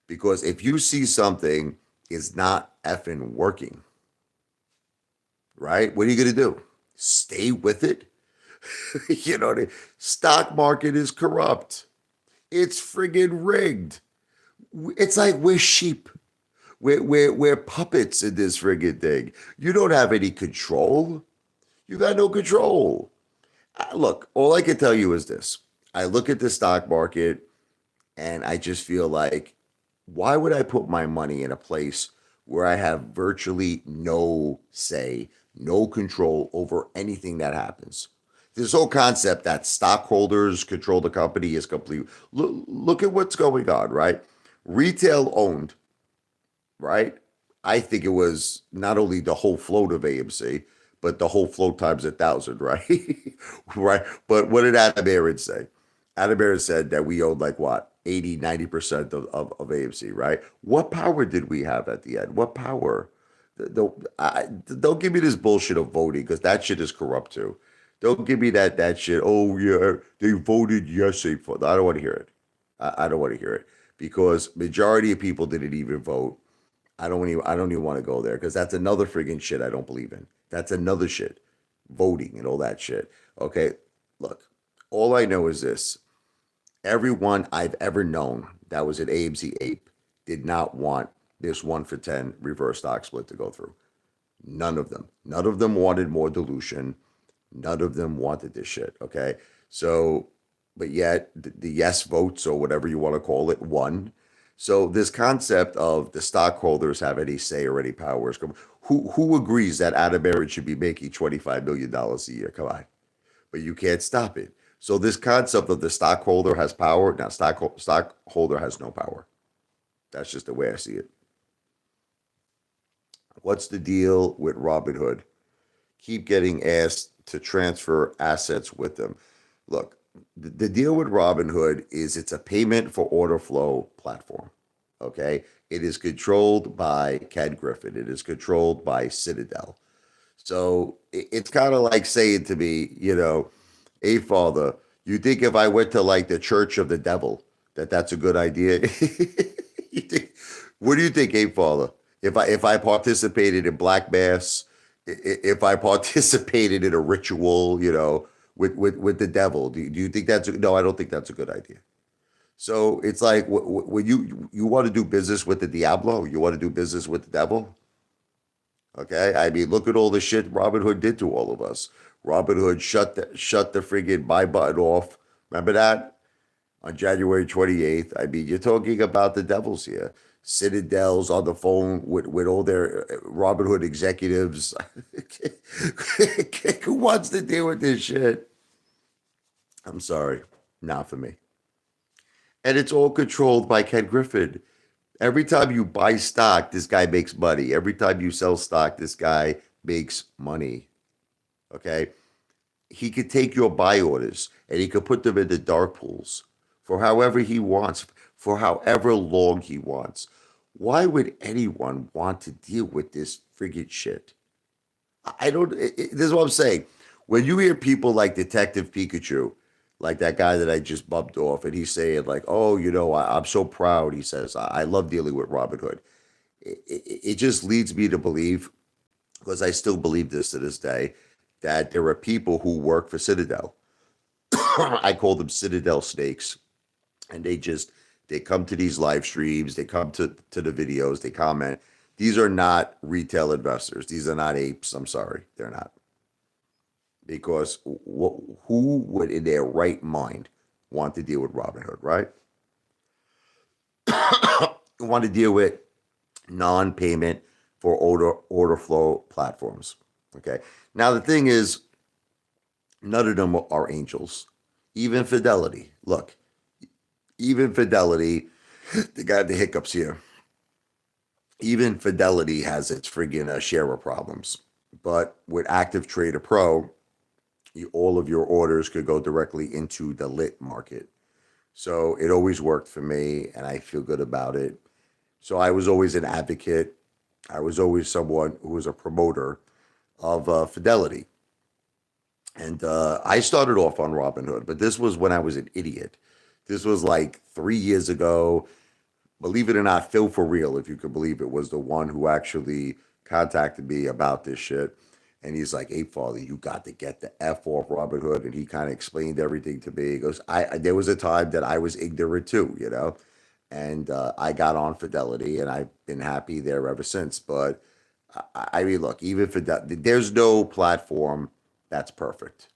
Because if you see something is not effing working, right? What are you going to do? Stay with it? You know, the stock market is corrupt. It's friggin' rigged. It's like we're sheep. We're puppets in this friggin' thing. You don't have any control. You got no control. Look, all I can tell you is this. I look at the stock market and I just feel like, why would I put my money in a place where I have virtually no say, no control over anything that happens? This whole concept that stockholders control the company is complete. Look at what's going on, right? Retail owned, right? I think it was not only the whole float of AMC, but the whole float times 1,000, right? Right. But what did Adam Aaron say? Adam Aaron said that we owned like what, 80, 90% of AMC, right? What power did we have at the end? What power? Don't give me this bullshit of voting because that shit is corrupt too. Don't give me that shit. Oh yeah, they voted yes. I don't want to hear it. I don't want to hear it because majority of people didn't even vote. I don't even want to go there because that's another friggin' shit I don't believe in. That's another shit. Voting and all that shit. Okay, look, all I know is this. Everyone I've ever known that was an AMC ape did not want this 1 for 10 reverse stock split to go through. None of them. None of them wanted more dilution. None of them wanted this shit. Okay. So, but yet the yes votes or whatever you want to call it won. So this concept of the stockholders have any say or any powers. Who agrees that Adam Aaron should be making $25 million a year? Come on, but you can't stop it. So this concept of the stockholder has power now. Stockholder has no power. That's just the way I see it. What's the deal with Robinhood? Keep getting asked to transfer assets with them. Look, the deal with Robinhood is it's a payment for order flow platform. Okay. It is controlled by Ken Griffin. It is controlled by Citadel. So it's kind of like saying to me, hey, Father, you think if I went to like the Church of the Devil, that's a good idea? You think, what do you think, hey, Father? If I participated in Black Mass, if I participated in a ritual, with the devil, do you think no? I don't think that's a good idea. So it's like when you want to do business with the Diablo, you want to do business with the devil. Okay, I mean, look at all the shit Robin Hood did to all of us. Robin Hood shut the friggin' buy button off. Remember that on January 28th? I mean, you're talking about the devils here. Citadel's on the phone with all their Robin Hood executives. Who wants to deal with this shit? I'm sorry, not for me. And it's all controlled by Ken Griffin. Every time you buy stock, this guy makes money. Every time you sell stock, this guy makes money. Okay. He could take your buy orders and he could put them into dark pools for however he wants, for however long he wants. Why would anyone want to deal with this friggin' shit? I don't. This is what I'm saying. When you hear people like Detective Pikachu, like that guy that I just bumped off, and he's saying like, "Oh, I'm so proud." He says, "I love dealing with Robin Hood." It just leads me to believe, because I still believe this to this day, that there are people who work for Citadel. I call them Citadel snakes, and they come to these live streams, they come to the videos, they comment. These are not retail investors. These are not apes. I'm sorry, they're not. Because who would in their right mind want to deal with Robinhood, right? Want to deal with non-payment for order flow platforms. Okay. Now the thing is, none of them are angels. Even Fidelity. Look, even Fidelity, they got the hiccups here. Even Fidelity has its friggin' share of problems. But with Active Trader Pro, all of your orders could go directly into the lit market. So it always worked for me, and I feel good about it. So I was always an advocate. I was always someone who was a promoter of Fidelity. And I started off on Robinhood, but this was when I was an idiot. This was like 3 years ago. Believe it or not, Phil for real, if you could believe it, was the one who actually contacted me about this shit. And he's like, "Hey, father, you got to get the F off Robinhood." And he kind of explained everything to me. He goes, there was a time that I was ignorant too, and I got on Fidelity, and I've been happy there ever since. But I mean, look, even Fidelity, there's no platform that's perfect.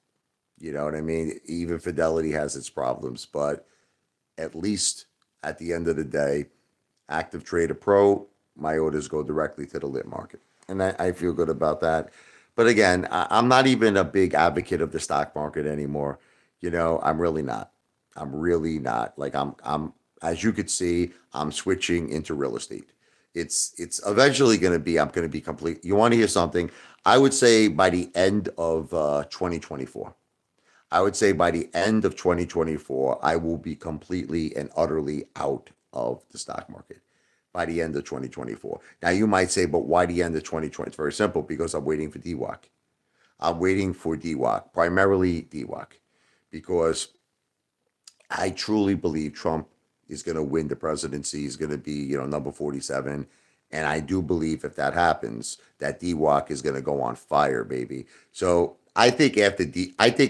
You know what I mean? Even Fidelity has its problems, but at least at the end of the day, Active Trader Pro, my orders go directly to the lit market. And I feel good about that. But again, I'm not even a big advocate of the stock market anymore. I'm really not. I'm really not. Like as you could see, I'm switching into real estate. It's eventually going to be, I'm going to be complete. You want to hear something? I would say by the end of 2024. I would say by the end of 2024, I will be completely and utterly out of the stock market by the end of 2024. Now, you might say, but why the end of 2020? It's very simple because I'm waiting for DWAC. I'm waiting for DWAC, primarily DWAC, because I truly believe Trump is going to win the presidency. He's going to be, number 47. And I do believe if that happens, that DWAC is going to go on fire, baby. So I think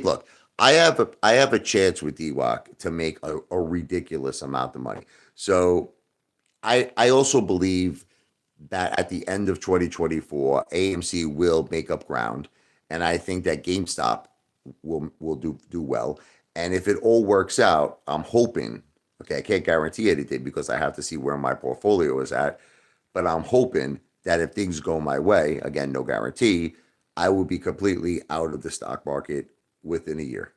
look, I have a chance with DWAC to make a ridiculous amount of money. So I also believe that at the end of 2024, AMC will make up ground, and I think that GameStop will do well. And if it all works out, I'm hoping. Okay, I can't guarantee anything because I have to see where my portfolio is at, but I'm hoping that if things go my way, again, no guarantee, I will be completely out of the stock market within a year,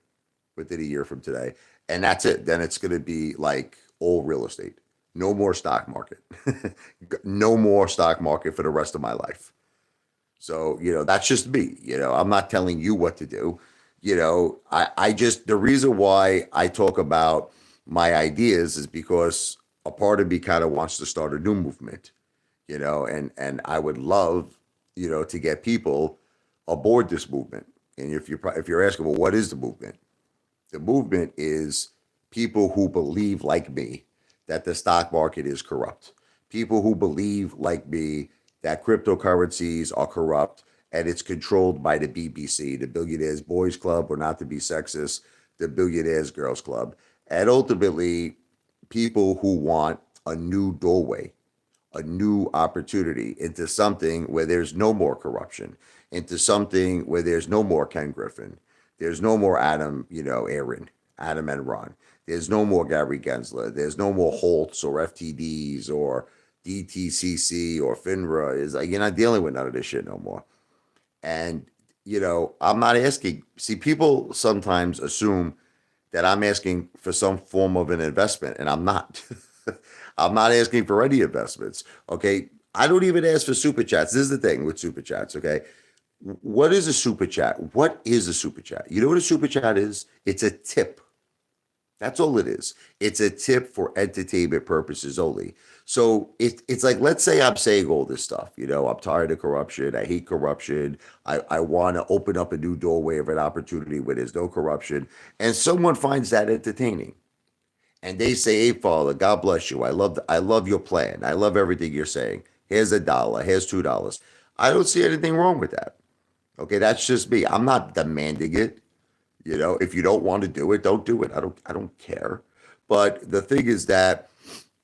within a year from today. And that's it. Then it's going to be like all real estate. No more stock market. No more stock market for the rest of my life. So, that's just me. I'm not telling you what to do. I just, the reason why I talk about my ideas is because a part of me kind of wants to start a new movement, and I would love, to get people aboard this movement. And if you're asking, well, what is the movement? The movement is people who believe, like me, that the stock market is corrupt. People who believe, like me, that cryptocurrencies are corrupt and it's controlled by the BBC, the Billionaires Boys Club, or not to be sexist, the Billionaires Girls Club. And ultimately, people who want a new doorway, a new opportunity into something where there's no more corruption, into something where there's no more Ken Griffin, there's no more Adam and Ron. There's no more Gary Gensler. There's no more Holtz or FTDs or DTCC or FINRA. Is like you're not dealing with none of this shit no more. And I'm not asking. See, people sometimes assume that I'm asking for some form of an investment, and I'm not. I'm not asking for any investments. Okay. I don't even ask for super chats. This is the thing with super chats. Okay. What is a super chat? What is a super chat? You know what a super chat is? It's a tip. That's all it is. It's a tip for entertainment purposes only. So it's like, let's say I'm saying all this stuff. I'm tired of corruption. I hate corruption. I want to open up a new doorway of an opportunity where there's no corruption. And someone finds that entertaining. And they say, "Hey, Father, God bless you. I love your plan. I love everything you're saying. Here's $1. Here's $2." I don't see anything wrong with that. Okay, that's just me. I'm not demanding it. If you don't want to do it, don't do it. I don't care. But the thing is that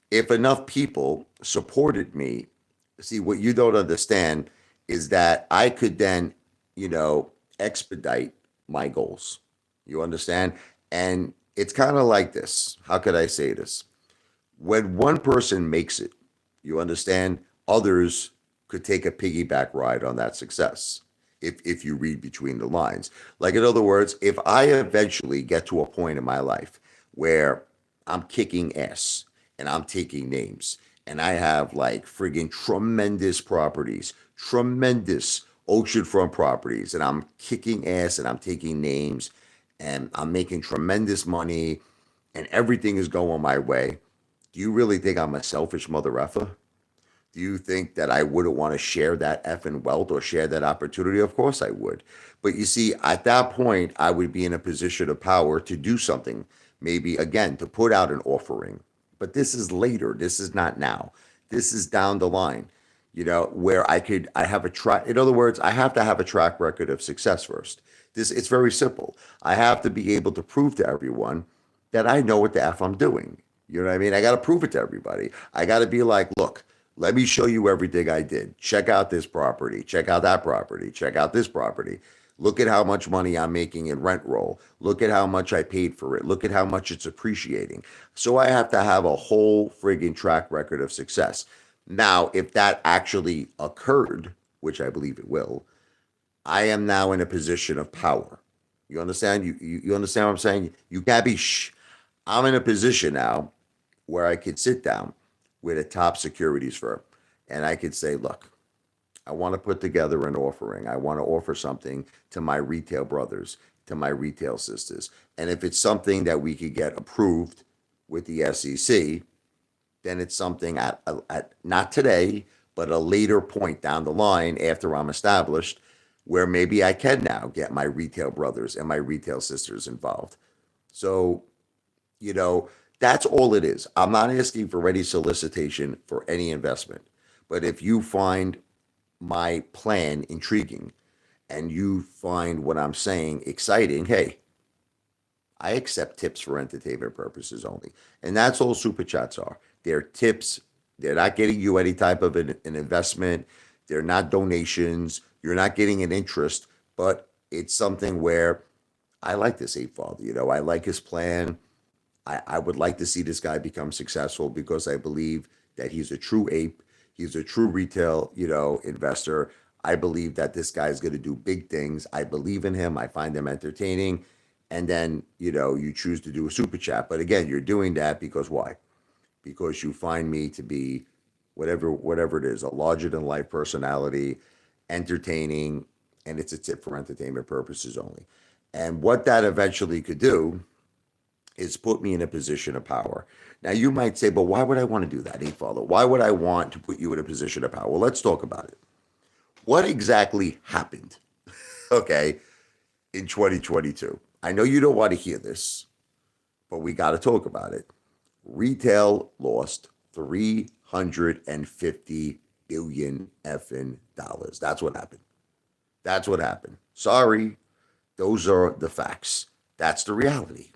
if enough people supported me, see what you don't understand is that I could then, expedite my goals. You understand? And it's kind of like this. How could I say this? When one person makes it, you understand, others could take a piggyback ride on that success if you read between the lines. Like, in other words, if I eventually get to a point in my life where I'm kicking ass and I'm taking names and I have like friggin' tremendous properties, tremendous oceanfront properties, and I'm kicking ass and I'm taking names and I'm making tremendous money and everything is going my way. Do you really think I'm a selfish mother effer? Do you think that I wouldn't want to share that effing wealth or share that opportunity? Of course I would. But you see, at that point, I would be in a position of power to do something, maybe again, to put out an offering. But this is later. This is not now. This is down the line, where I have a track. In other words, I have to have a track record of success first. It's very simple. I have to be able to prove to everyone that I know what the F I'm doing. You know what I mean? I got to prove it to everybody. I got to be like, look, let me show you everything I did. Check out this property. Check out that property. Check out this property. Look at how much money I'm making in rent roll. Look at how much I paid for it. Look at how much it's appreciating. So I have to have a whole friggin' track record of success. Now, if that actually occurred, which I believe it will, I am now in a position of power. You understand? You understand what I'm saying? You can't be I'm in a position now where I could sit down with a top securities firm and I could say, look, I want to put together an offering. I want to offer something to my retail brothers, to my retail sisters. And if it's something that we could get approved with the SEC, then it's something at not today, but a later point down the line after I'm established, where maybe I can now get my retail brothers and my retail sisters involved. So, you know, that's all it is. I'm not asking for any solicitation for any investment. But if you find my plan intriguing and you find what I'm saying exciting, hey, I accept tips for entertainment purposes only. And that's all super chats are. They're tips. They're not getting you any type of an investment. They're not donations. You're not getting an interest, but it's something where I like this Apefather. I like his plan. I would like to see this guy become successful because I believe that he's a true ape. He's a true retail, investor. I believe that this guy is going to do big things. I believe in him. I find him entertaining. And then, you choose to do a super chat. But again, you're doing that because why? Because you find me to be whatever it is, a larger than life personality, entertaining, and it's a tip for entertainment purposes only. And what that eventually could do is put me in a position of power. Now you might say, but why would I want to do that, Apefather? Why would I want to put you in a position of power? Well, let's talk about it. What exactly happened, okay, in 2022? I know you don't want to hear this, but we got to talk about it. Retail lost 350 billion effing dollars. That's what happened. That's what happened. Sorry, those are the facts. That's the reality.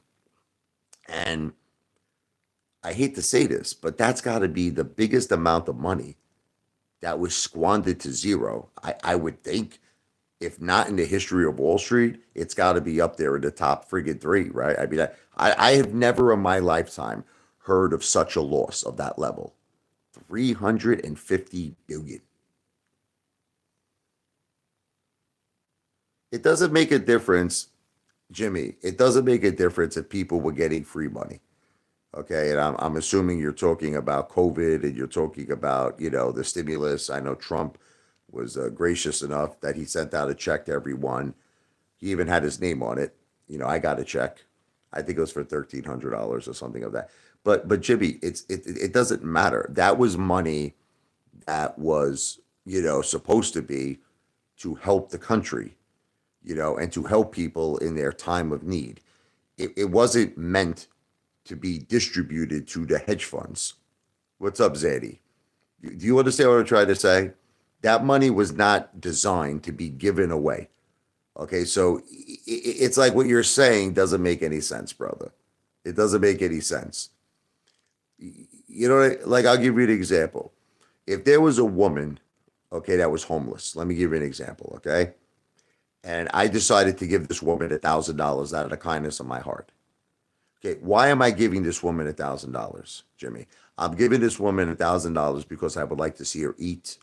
And I hate to say this, but that's got to be the biggest amount of money that was squandered to zero. I would think, if not in the history of Wall Street, it's got to be up there in the top friggin' three, right? I mean, I have never in my lifetime heard of such a loss of that level. 350 billion. It doesn't make a difference, Jimmy. It doesn't make a difference if people were getting free money. Okay, and I'm assuming you're talking about COVID and you're talking about, the stimulus. I know Trump was gracious enough that he sent out a check to everyone. He even had his name on it. I got a check. I think it was for $1,300 or something of that. But Jimmy, it doesn't matter. That was money that was, supposed to be to help the country, and to help people in their time of need. It wasn't meant to be distributed to the hedge funds. What's up, Zadie? Do you understand what I'm trying to say? That money was not designed to be given away. Okay, so it's like what you're saying doesn't make any sense, brother. It doesn't make any sense. Like I'll give you an example. If there was a woman, okay, that was homeless, let me give you an example, okay? And I decided to give this woman $1,000 out of the kindness of my heart. Okay, why am I giving this woman $1,000, Jimmy? I'm giving this woman $1,000 because I would like to see her eat.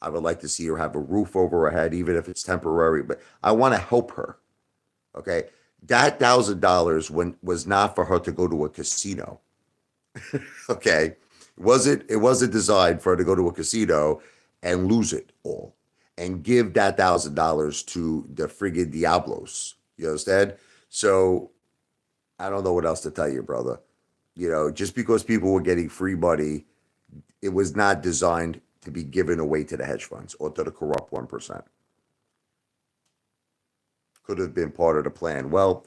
I would like to see her have a roof over her head, even if it's temporary, but I want to help her. Okay, that $1,000 was not for her to go to a casino. Okay, It wasn't designed for her to go to a casino and lose it all and give that $1,000 to the friggin' Diablos. You understand? So I don't know what else to tell you, brother. Just because people were getting free money, it was not designed to be given away to the hedge funds or to the corrupt 1%. Could have been part of the plan. Well,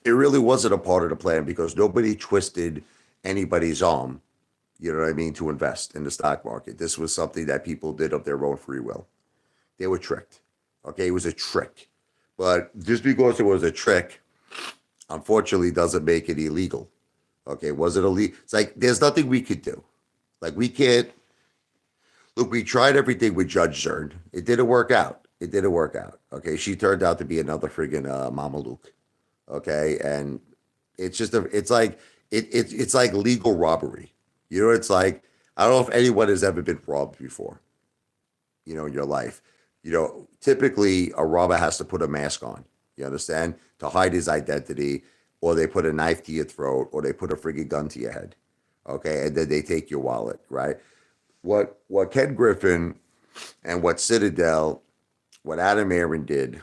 it really wasn't a part of the plan because nobody twisted anybody's arm, you know what I mean, to invest in the stock market. This was something that people did of their own free will. They were tricked. Okay, it was a trick. But just because it was a trick, unfortunately, doesn't make it illegal. Okay, was it illegal? It's like there's nothing we could do. Like we can't look. We tried everything with Judge Zern. It didn't work out. It didn't work out. Okay, she turned out to be another friggin' Mama Luke. Okay, and it's just it's like it's like legal robbery. It's like I don't know if anyone has ever been robbed before. In your life. Typically a robber has to put a mask on. You understand? To hide his identity, or they put a knife to your throat, or they put a friggin' gun to your head. Okay, and then they take your wallet, right? What Ken Griffin and what Citadel, what Adam Aaron did,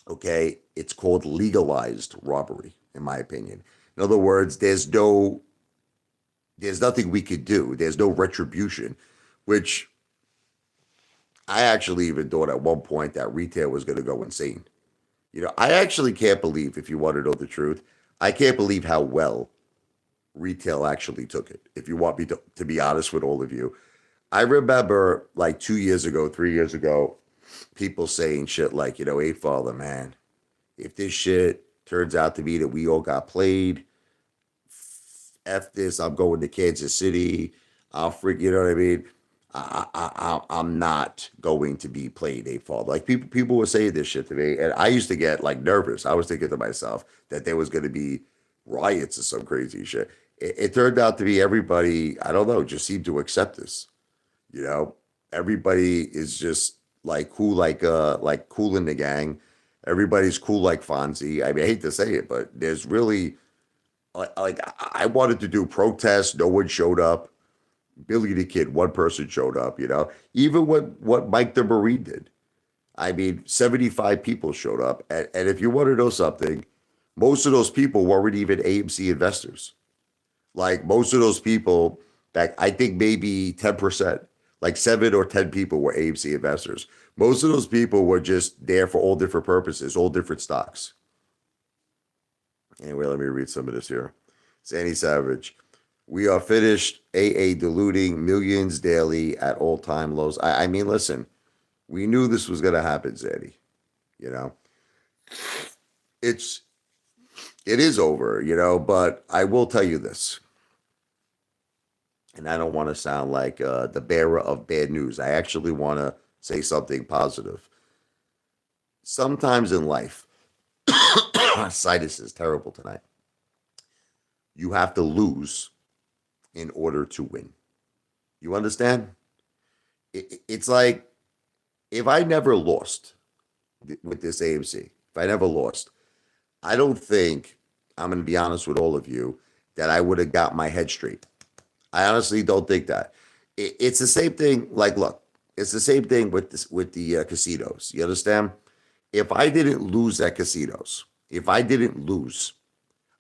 okay, it's called legalized robbery, in my opinion. In other words, there's nothing we could do. There's no retribution, which I actually even thought at one point that retail was going to go insane. I actually can't believe, if you want to know the truth, I can't believe how well retail actually took it. If you want me to be honest with all of you, I remember like 2 years ago, 3 years ago, people saying shit like, Apefather, man, if this shit turns out to be that we all got played, F this, I'm going to Kansas City. You know what I mean? I'm not going to be played a fault. Like people were saying this shit to me, and I used to get like nervous. I was thinking to myself that there was going to be riots or some crazy shit. It turned out to be everybody. I don't know, just seemed to accept this. You know, everybody is just like cool, like Cool in the Gang. Everybody's cool like Fonzie. I mean, I hate to say it, but there's really like I wanted to do protests. No one showed up. Billy the Kid, one person showed up, Even what Mike the Marine did. I mean, 75 people showed up. And if you want to know something, most of those people weren't even AMC investors. Like most of those people, that I think maybe 10%, like 7 or 10 people were AMC investors. Most of those people were just there for all different purposes, all different stocks. Anyway, let me read some of this here. Sandy Savage. We are finished AA diluting millions daily at all-time lows. I mean, listen, we knew this was going to happen, Zaddy. You know, it's it is over, but I will tell you this, and I don't want to sound like the bearer of bad news. I actually want to say something positive. Sometimes in life, sinus is terrible tonight. You have to lose in order to win. You understand? It's like if I never lost with this AMC, if I never lost, I don't think, I'm going to be honest with all of you, that I would have got my head straight. I honestly don't think that. It's the same thing. Like, look, it's the same thing with this, with the casinos. You understand? If I didn't lose at casinos, if I didn't lose,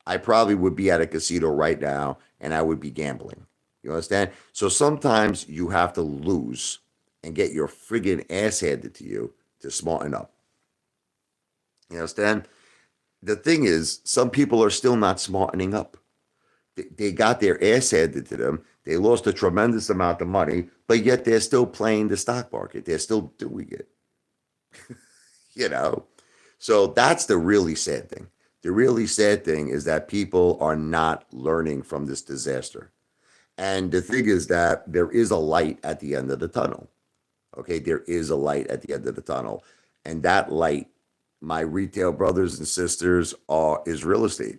I probably would be at a casino right now and I would be gambling. You understand? So sometimes you have to lose and get your friggin' ass handed to you to smarten up. You understand? The thing is, some people are still not smartening up. They got their ass handed to them. They lost a tremendous amount of money, but yet they're still playing the stock market. They're still doing it. you know? So that's the really sad thing. The really sad thing is that people are not learning from this disaster. And the thing is that there is a light at the end of the tunnel. Okay, there is a light at the end of the tunnel. And that light, my retail brothers and sisters, is real estate.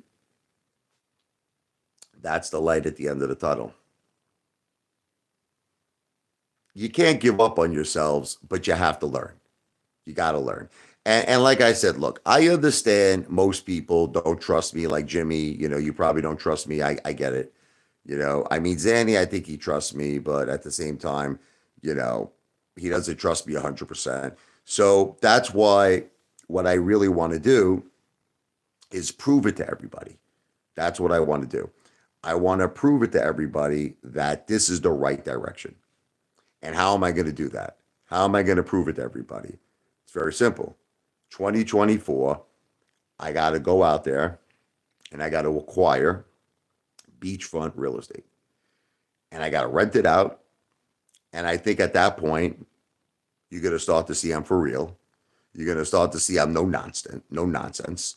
That's the light at the end of the tunnel. You can't give up on yourselves, but you have to learn. You got to learn. And like I said, look, I understand most people don't trust me, like Jimmy. You probably don't trust me. I get it. I mean, Zanny, I think he trusts me, but at the same time, you know, he doesn't trust me 100%. So that's why what I really want to do is prove it to everybody. That's what I want to do. I want to prove it to everybody that this is the right direction. And how am I going to do that? How am I going to prove it to everybody? It's very simple. 2024, I got to go out there and I got to acquire beachfront real estate. And I got to rent it out. And I think at that point, you're going to start to see I'm for real. You're going to start to see I'm no nonsense.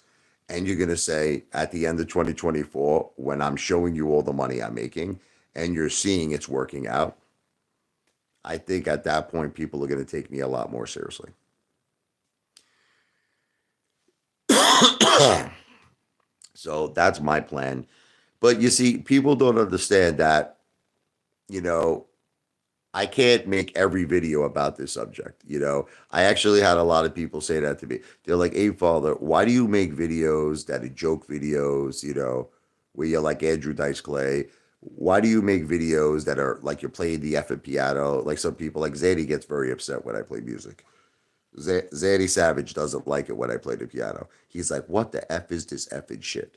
And you're going to say at the end of 2024, when I'm showing you all the money I'm making and you're seeing it's working out, I think at that point, people are going to take me a lot more seriously. So that's my plan. But you see, people don't understand that, you know, I can't make every video about this subject. I actually had a lot of people say that to me. They're like, "Hey, Father, why do you make videos that are joke videos, where you're like Andrew Dice Clay? Why do you make videos that are like you're playing the effing piano? Like some people, like Zadie gets very upset when I play music. Zadie Savage doesn't like it when I play the piano. He's like, what the F is this effing shit?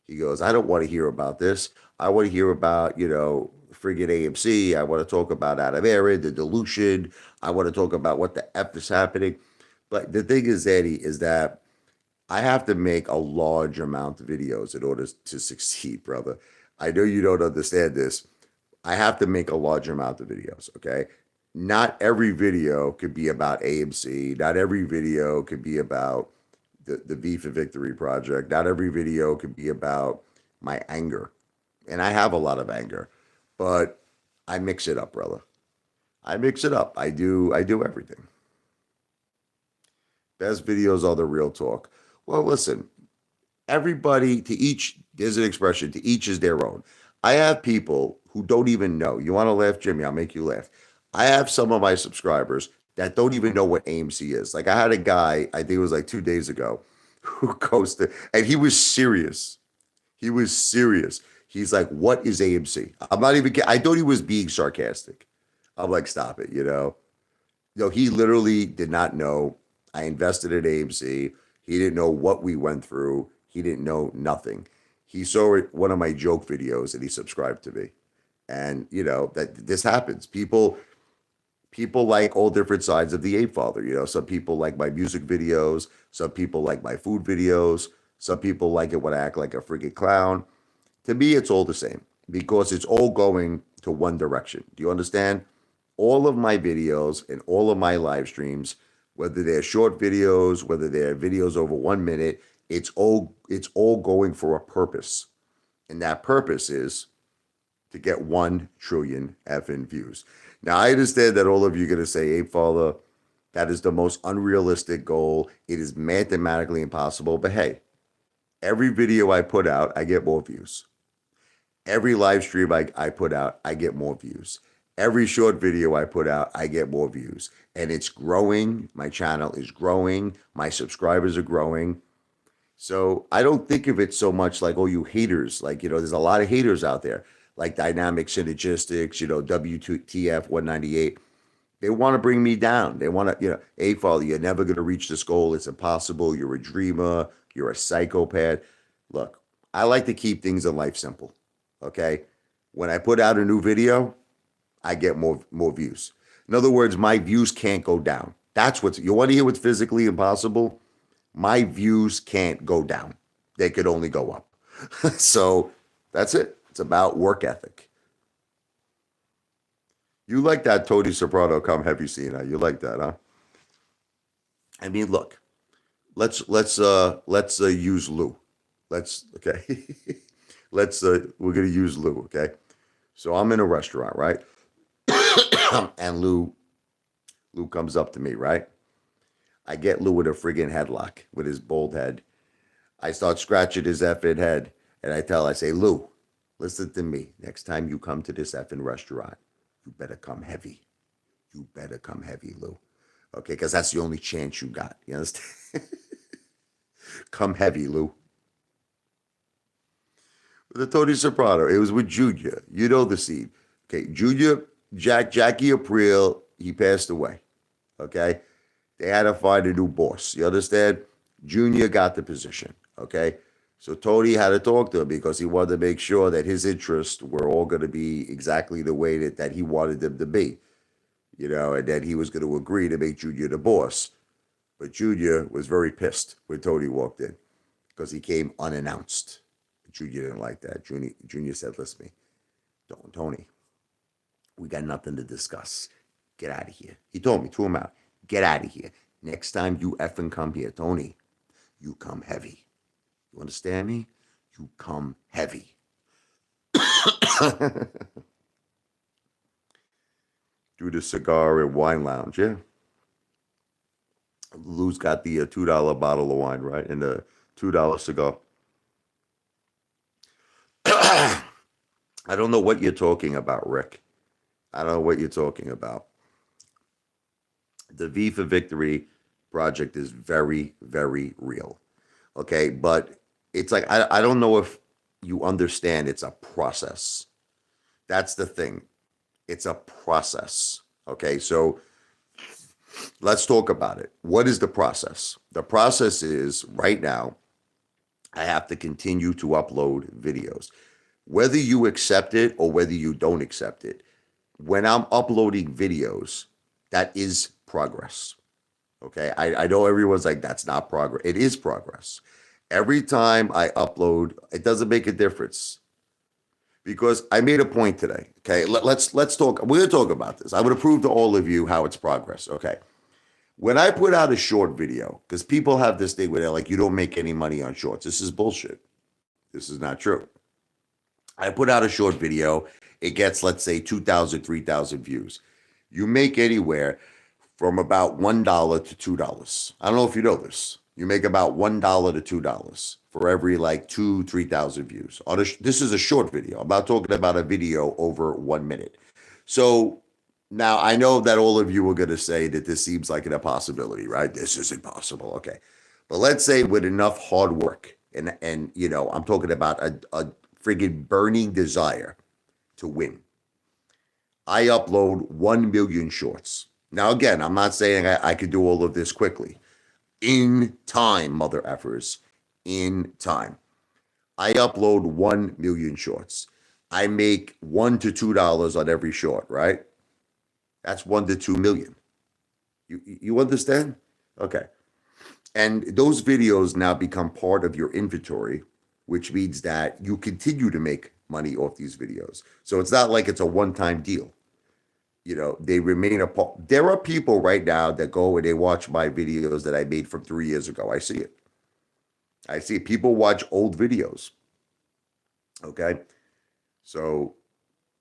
He goes, I don't want to hear about this. I want to hear about, friggin' AMC. I want to talk about out of Aaron, the dilution. I want to talk about what the F is happening. But the thing is, Eddie, is that I have to make a large amount of videos in order to succeed, brother. I know you don't understand this. I have to make a large amount of videos, okay? Not every video could be about AMC. Not every video could be about the V for Victory project. Not every video could be about my anger. And I have a lot of anger, but I mix it up, brother. I mix it up. I do everything. Best videos are the real talk. Well, listen, everybody to each, there's an expression, to each is their own. I have people who don't even know. You want to laugh, Jimmy? I'll make you laugh. I have some of my subscribers that don't even know what AMC is. Like I had a guy, I think it was like 2 days ago, who goes to, and he was serious. He was serious. He's like, "What is AMC?" I'm not even. I thought he was being sarcastic. I'm like, "Stop it," he literally did not know. I invested in AMC. He didn't know what we went through. He didn't know nothing. He saw one of my joke videos and he subscribed to me. And that this happens. People like all different sides of the Apefather. Some people like my music videos. Some people like my food videos. Some people like it when I act like a freaking clown. To me, it's all the same because it's all going to one direction. Do you understand? All of my videos and all of my live streams, whether they're short videos, whether they're videos over 1 minute, it's all going for a purpose. And that purpose is to get 1 trillion effing views. Now, I understand that all of you are going to say, "Hey, Father, that is the most unrealistic goal. It is mathematically impossible." But hey, every video I put out, I get more views. Every live stream I put out, I get more views. Every short video I put out, I get more views. And it's growing. My channel is growing. My subscribers are growing. So I don't think of it so much like, oh, you haters. Like, there's a lot of haters out there, like Dynamic Synergistics, WTF 198. They want to bring me down. They want to, "Hey, Father, you're never going to reach this goal. It's impossible. You're a dreamer. You're a psychopath." Look, I like to keep things in life simple. Okay. When I put out a new video, I get more views. In other words, my views can't go down. That's what's, you want to hear what's physically impossible? My views can't go down. They could only go up. So that's it. It's about work ethic. You like that Tony Soprano come heavy scene, huh? You like that, huh? I mean, look, let's use Lou. Okay. We're gonna use Lou, okay? So I'm in a restaurant, right? And Lou comes up to me, right? I get Lou in a friggin' headlock with his bald head. I start scratching his effing head, and I say, "Lou, listen to me. Next time you come to this effing restaurant, you better come heavy. You better come heavy, Lou. Okay, because that's the only chance you got. You understand? Come heavy, Lou." The Tony Soprano. It was with Junior. You know the scene. Okay, Junior, Jackie Aprile, he passed away. Okay, they had to find a new boss. You understand? Junior got the position. Okay, so Tony had to talk to him because he wanted to make sure that his interests were all going to be exactly the way that he wanted them to be. And then he was going to agree to make Junior the boss. But Junior was very pissed when Tony walked in because he came unannounced. Junior didn't like that. Junior said, listen to me, don't, Tony, we got nothing to discuss. Get out of here. He told me, threw him out. Get out of here. Next time you effing come here, Tony, you come heavy. You understand me? You come heavy. Do the cigar and wine lounge, yeah. Lou's got the $2 bottle of wine, right? And the $2 cigar. I don't know what you're talking about, Rick. I don't know what you're talking about. The V for Victory project is very, very real. Okay, but it's like I don't know if you understand it's a process. That's the thing. It's a process. Okay, so let's talk about it. What is the process? The process is right now, I have to continue to upload videos. Whether you accept it or whether you don't accept it, when I'm uploading videos, that is progress. Okay, I know everyone's like, that's not progress. It is progress. Every time I upload, it doesn't make a difference. Because I made a point today. Okay, let's talk. We're gonna talk about this. I would prove to all of you how it's progress. Okay, when I put out a short video, because people have this thing where they're like, you don't make any money on shorts. This is bullshit. This is not true. I put out a short video. It gets, let's say, 2,000, 3,000 views. You make anywhere from about $1 to $2. I don't know if you know this. You make about $1 to $2 for every like 2,000, 3,000 views. This is a short video. I'm not talking about a video over 1 minute. So now I know that all of you are going to say that this seems like an impossibility, right? This is impossible. Okay. But let's say with enough hard work and I'm talking about a friggin' burning desire to win. I upload 1 million shorts. Now, again, I'm not saying I could do all of this quickly. In time, mother effers. In time. I upload 1 million shorts. I make $1 to $2 on every short, right? That's 1 to 2 million. You understand? Okay. And those videos now become part of your inventory, which means that you continue to make money off these videos. So it's not like it's a one-time deal. They remain a part. There are people right now that go and they watch my videos that I made from 3 years ago. I see it. I see people watch old videos. Okay. So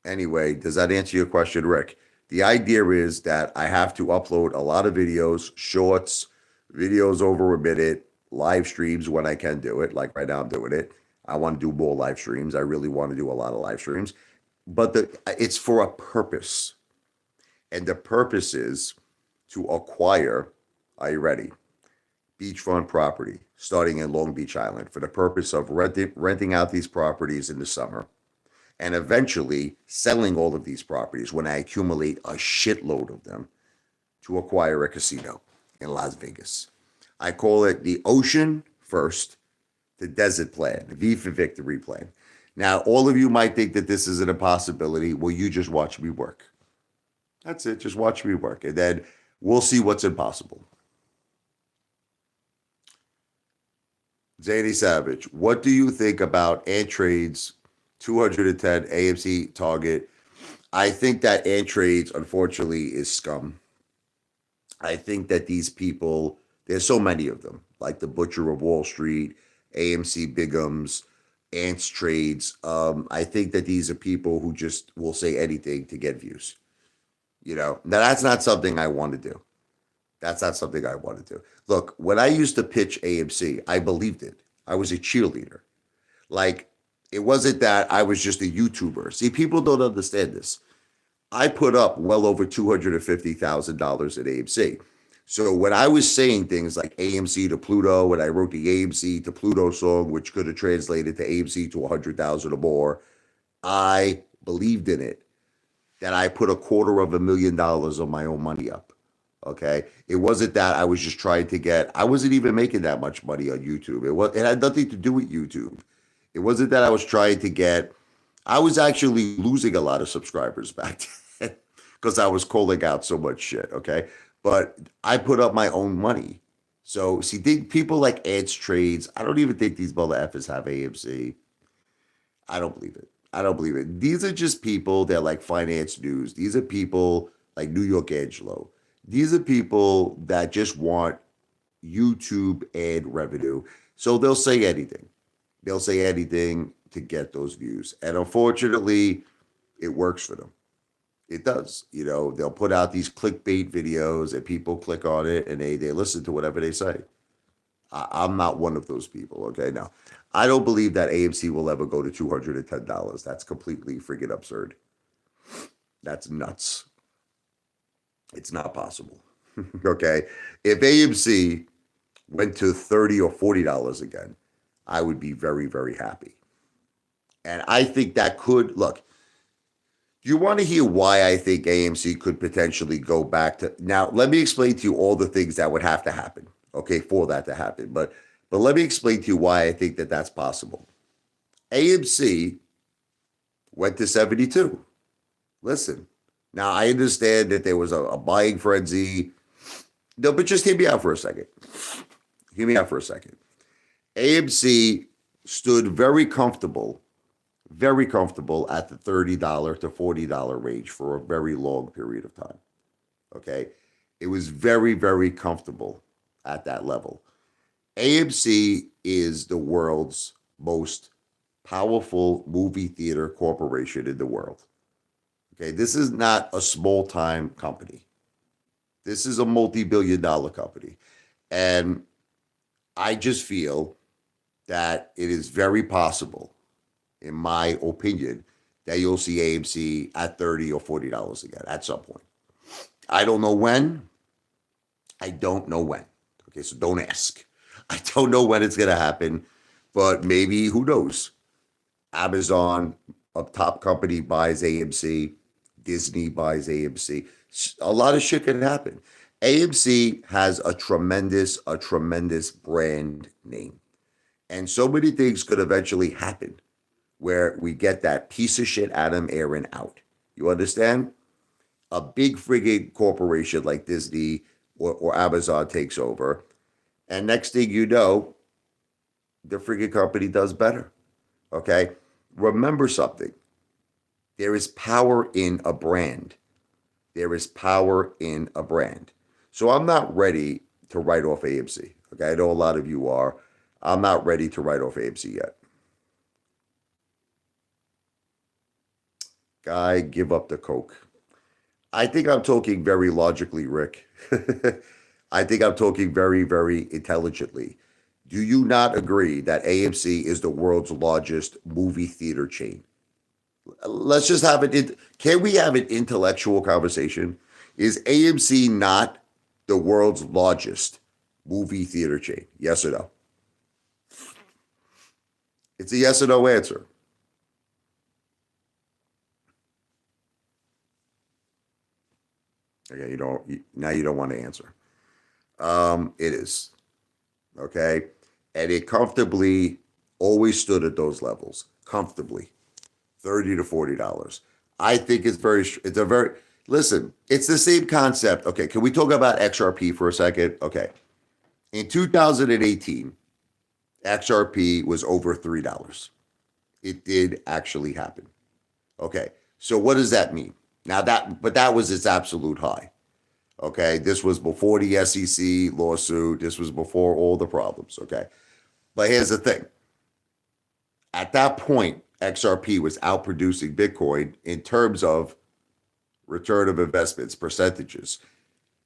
anyway, does that answer your question, Rick? The idea is that I have to upload a lot of videos, shorts, videos over a minute, live streams when I can do it. Like right now I'm doing it. I want to do more live streams. I really want to do a lot of live streams. But it's for a purpose. And the purpose is to acquire, are you ready? Beachfront property starting in Long Beach Island for the purpose of renting out these properties in the summer and eventually selling all of these properties when I accumulate a shitload of them to acquire a casino in Las Vegas. I call it the ocean first, the desert plan, the V for Victory plan. Now, all of you might think that this is an impossibility. Well, you just watch me work. That's it. Just watch me work. And then we'll see what's impossible. Zany Savage, what do you think about Antrade's 210 AMC target? I think that Antrades, unfortunately, is scum. I think that these people, there's so many of them, like the Butcher of Wall Street, AMC Bigums, Ants Trades. I think that these are people who just will say anything to get views. Now that's not something I want to do. That's not something I want to do. Look, when I used to pitch AMC, I believed it. I was a cheerleader. Like, it wasn't that I was just a YouTuber. See, people don't understand this. I put up well over $250,000 at AMC. So when I was saying things like AMC to Pluto, when I wrote the AMC to Pluto song, which could have translated to AMC to 100,000 or more, I believed in it. That I put $250,000 of my own money up. Okay. It wasn't that I was just trying to get, I wasn't even making that much money on YouTube. It had nothing to do with YouTube. It wasn't that I was trying to get, I was actually losing a lot of subscribers back then because I was calling out so much shit. Okay. But I put up my own money. So see, people like Ants Trades, I don't even think these mother effers have AMC. I don't believe it. I don't believe it. These are just people that like finance news. These are people like New York Angelo. These are people that just want YouTube ad revenue. So they'll say anything. They'll say anything to get those views. And unfortunately, it works for them. It does. You know, they'll put out these clickbait videos and people click on it and they listen to whatever they say. I'm not one of those people. Okay. Now, I don't believe that AMC will ever go to $210. That's completely freaking absurd. That's nuts. It's not possible. Okay. If AMC went to $30 or $40 again, I would be very, very happy. And I think that could look. Do you want to hear why I think AMC could potentially go back to now? Let me explain to you all the things that would have to happen, okay, for that to happen. But let me explain to you why I think that that's possible. AMC went to 72. Listen, now I understand that there was a buying frenzy. No, but just hear me out for a second. Hear me out for a second. AMC stood very comfortable at the $30 to $40 range for a very long period of time. Okay. It was very, very comfortable at that level. AMC is the world's most powerful movie theater corporation in the world. Okay. This is not a small time company. This is a multi-billion dollar company. And I just feel that it is very possible, in my opinion, that you'll see AMC at $30 or $40 again at some point. I don't know when. I don't know when. Okay, so don't ask. I don't know when it's going to happen, but maybe, who knows? Amazon, a top company, buys AMC. Disney buys AMC. A lot of shit can happen. AMC has a tremendous brand name. And so many things could eventually happen where we get that piece of shit Adam Aaron out. You understand? A big friggin' corporation like Disney or Amazon takes over. And next thing you know, the friggin' company does better. Okay? Remember something. There is power in a brand. There is power in a brand. So I'm not ready to write off AMC. Okay? I know a lot of you are. I'm not ready to write off AMC yet. Guy, give up the Coke. I think I'm talking very logically, Rick. I think I'm talking very, very intelligently. Do you not agree that AMC is the world's largest movie theater chain? Let's just have it. Can we have an intellectual conversation? Is AMC not the world's largest movie theater chain? Yes or no? It's a yes or no answer. Okay, you don't want to answer. It is. Okay. And it comfortably always stood at those levels. Comfortably. $30 to $40. I think listen, it's the same concept. Okay, can we talk about XRP for a second? Okay. In 2018, XRP was over $3. It did actually happen. Okay. So what does that mean? But that was its absolute high. Okay. This was before the SEC lawsuit. This was before all the problems. Okay. But here's the thing. At that point, XRP was outproducing Bitcoin in terms of return of investments, percentages.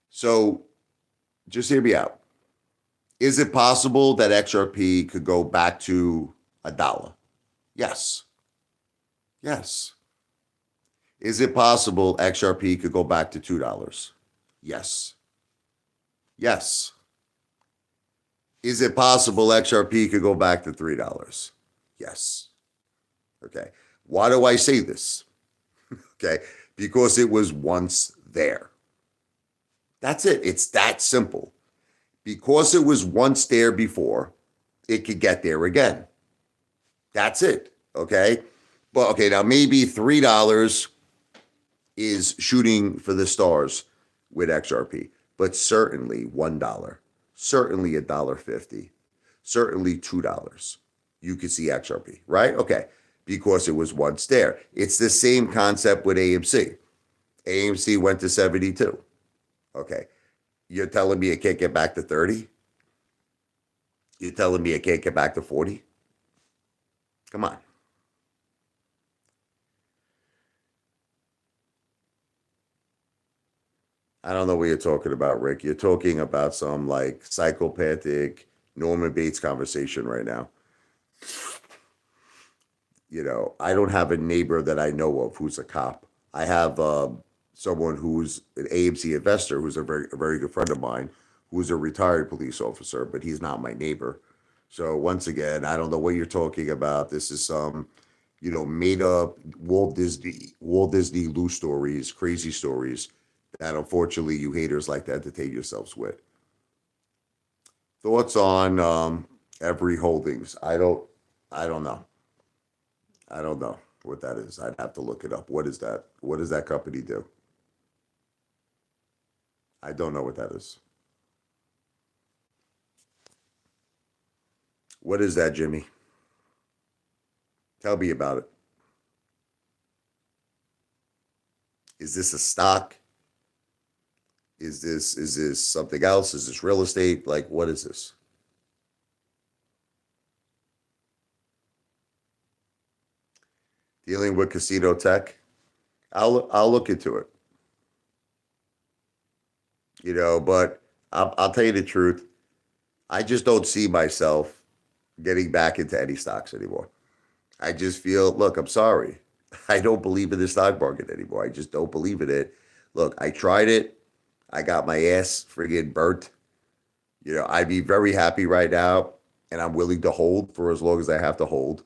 So just hear me out. Is it possible that XRP could go back to $1? Yes. Yes. Is it possible XRP could go back to $2? Yes. Yes. Is it possible XRP could go back to $3? Yes. Okay. Why do I say this? Okay. Because it was once there. That's it. It's that simple. Because it was once there before, it could get there again. That's it. Okay. But okay, now maybe $3 is shooting for the stars with XRP, but certainly $1, certainly $1.50, certainly $2. You could see XRP, right? Okay. Because it was once there. It's the same concept with AMC. AMC went to 72. Okay. You're telling me it can't get back to 30? You're telling me it can't get back to 40? Come on. I don't know what you're talking about, Rick. You're talking about some like psychopathic Norman Bates conversation right now. I don't have a neighbor that I know of who's a cop. I have someone who's an AMC investor who's a very good friend of mine who's a retired police officer, but he's not my neighbor. So once again, I don't know what you're talking about. This is some, made up Walt Disney loose stories, crazy stories that unfortunately you haters like to entertain yourselves with. Thoughts on every holdings? I don't know. I don't know what that is. I'd have to look it up. What is that? What does that company do? I don't know what that is. What is that, Jimmy? Tell me about it. Is this a stock? Is this something else? Is this real estate? Like what is this? Dealing with casino tech? I'll look into it. But I'll tell you the truth. I just don't see myself getting back into any stocks anymore. I just feel, look, I'm sorry. I don't believe in the stock market anymore. I just don't believe in it. Look, I tried it. I got my ass friggin' burnt. I'd be very happy right now, and I'm willing to hold for as long as I have to hold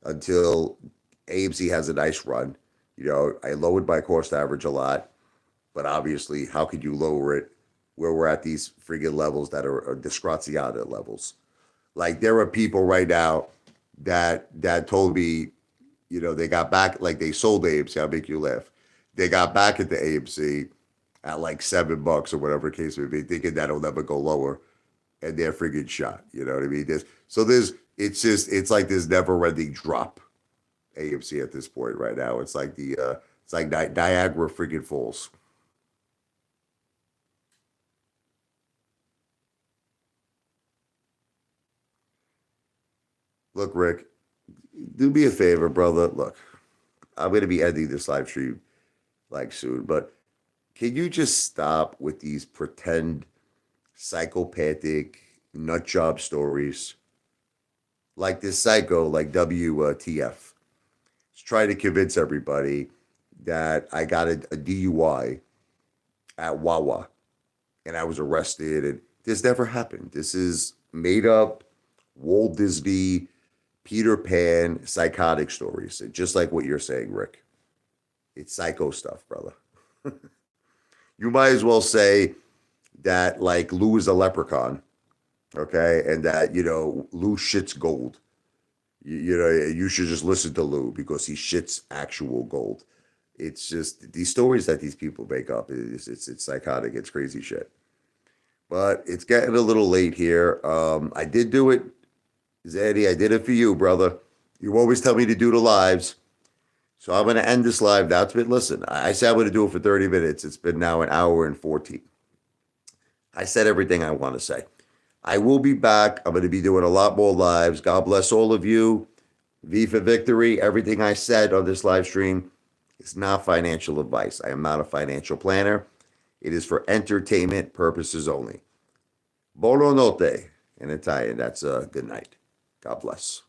until AMC has a nice run. I lowered my cost average a lot, but obviously, how could you lower it where we're at these friggin' levels that are disgraziata levels? Like there are people right now that told me, they got back, like they sold AMC. I'll make you laugh. They got back into AMC at like $7 or whatever the case may be, thinking that'll never go lower, and they're friggin' shot. You know what I mean? It's like this never-ending drop. AMC at this point right now. It's like it's like Niagara friggin' Falls. Look, Rick, do me a favor, brother. Look, I'm gonna be ending this live stream like soon, but can you just stop with these pretend psychopathic nut job stories like this psycho, like WTF? It's trying to convince everybody that I got a DUI at Wawa and I was arrested, and this never happened. This is made up Walt Disney, Peter Pan, psychotic stories, just like what you're saying, Rick. It's psycho stuff, brother. You might as well say that like Lou is a leprechaun, okay, and that Lou shits gold. You should just listen to Lou because he shits actual gold. It's just these stories that these people make up. It's psychotic. It's crazy shit. But it's getting a little late here. I did do it, Zaddy. I did it for you, brother. You always tell me to do the lives. So I'm going to end this live now. Listen, I said I'm going to do it for 30 minutes. It's been now an hour and 14. I said everything I want to say. I will be back. I'm going to be doing a lot more lives. God bless all of you. V for victory. Everything I said on this live stream is not financial advice. I am not a financial planner. It is for entertainment purposes only. Buonanotte in Italian. That's good night. God bless.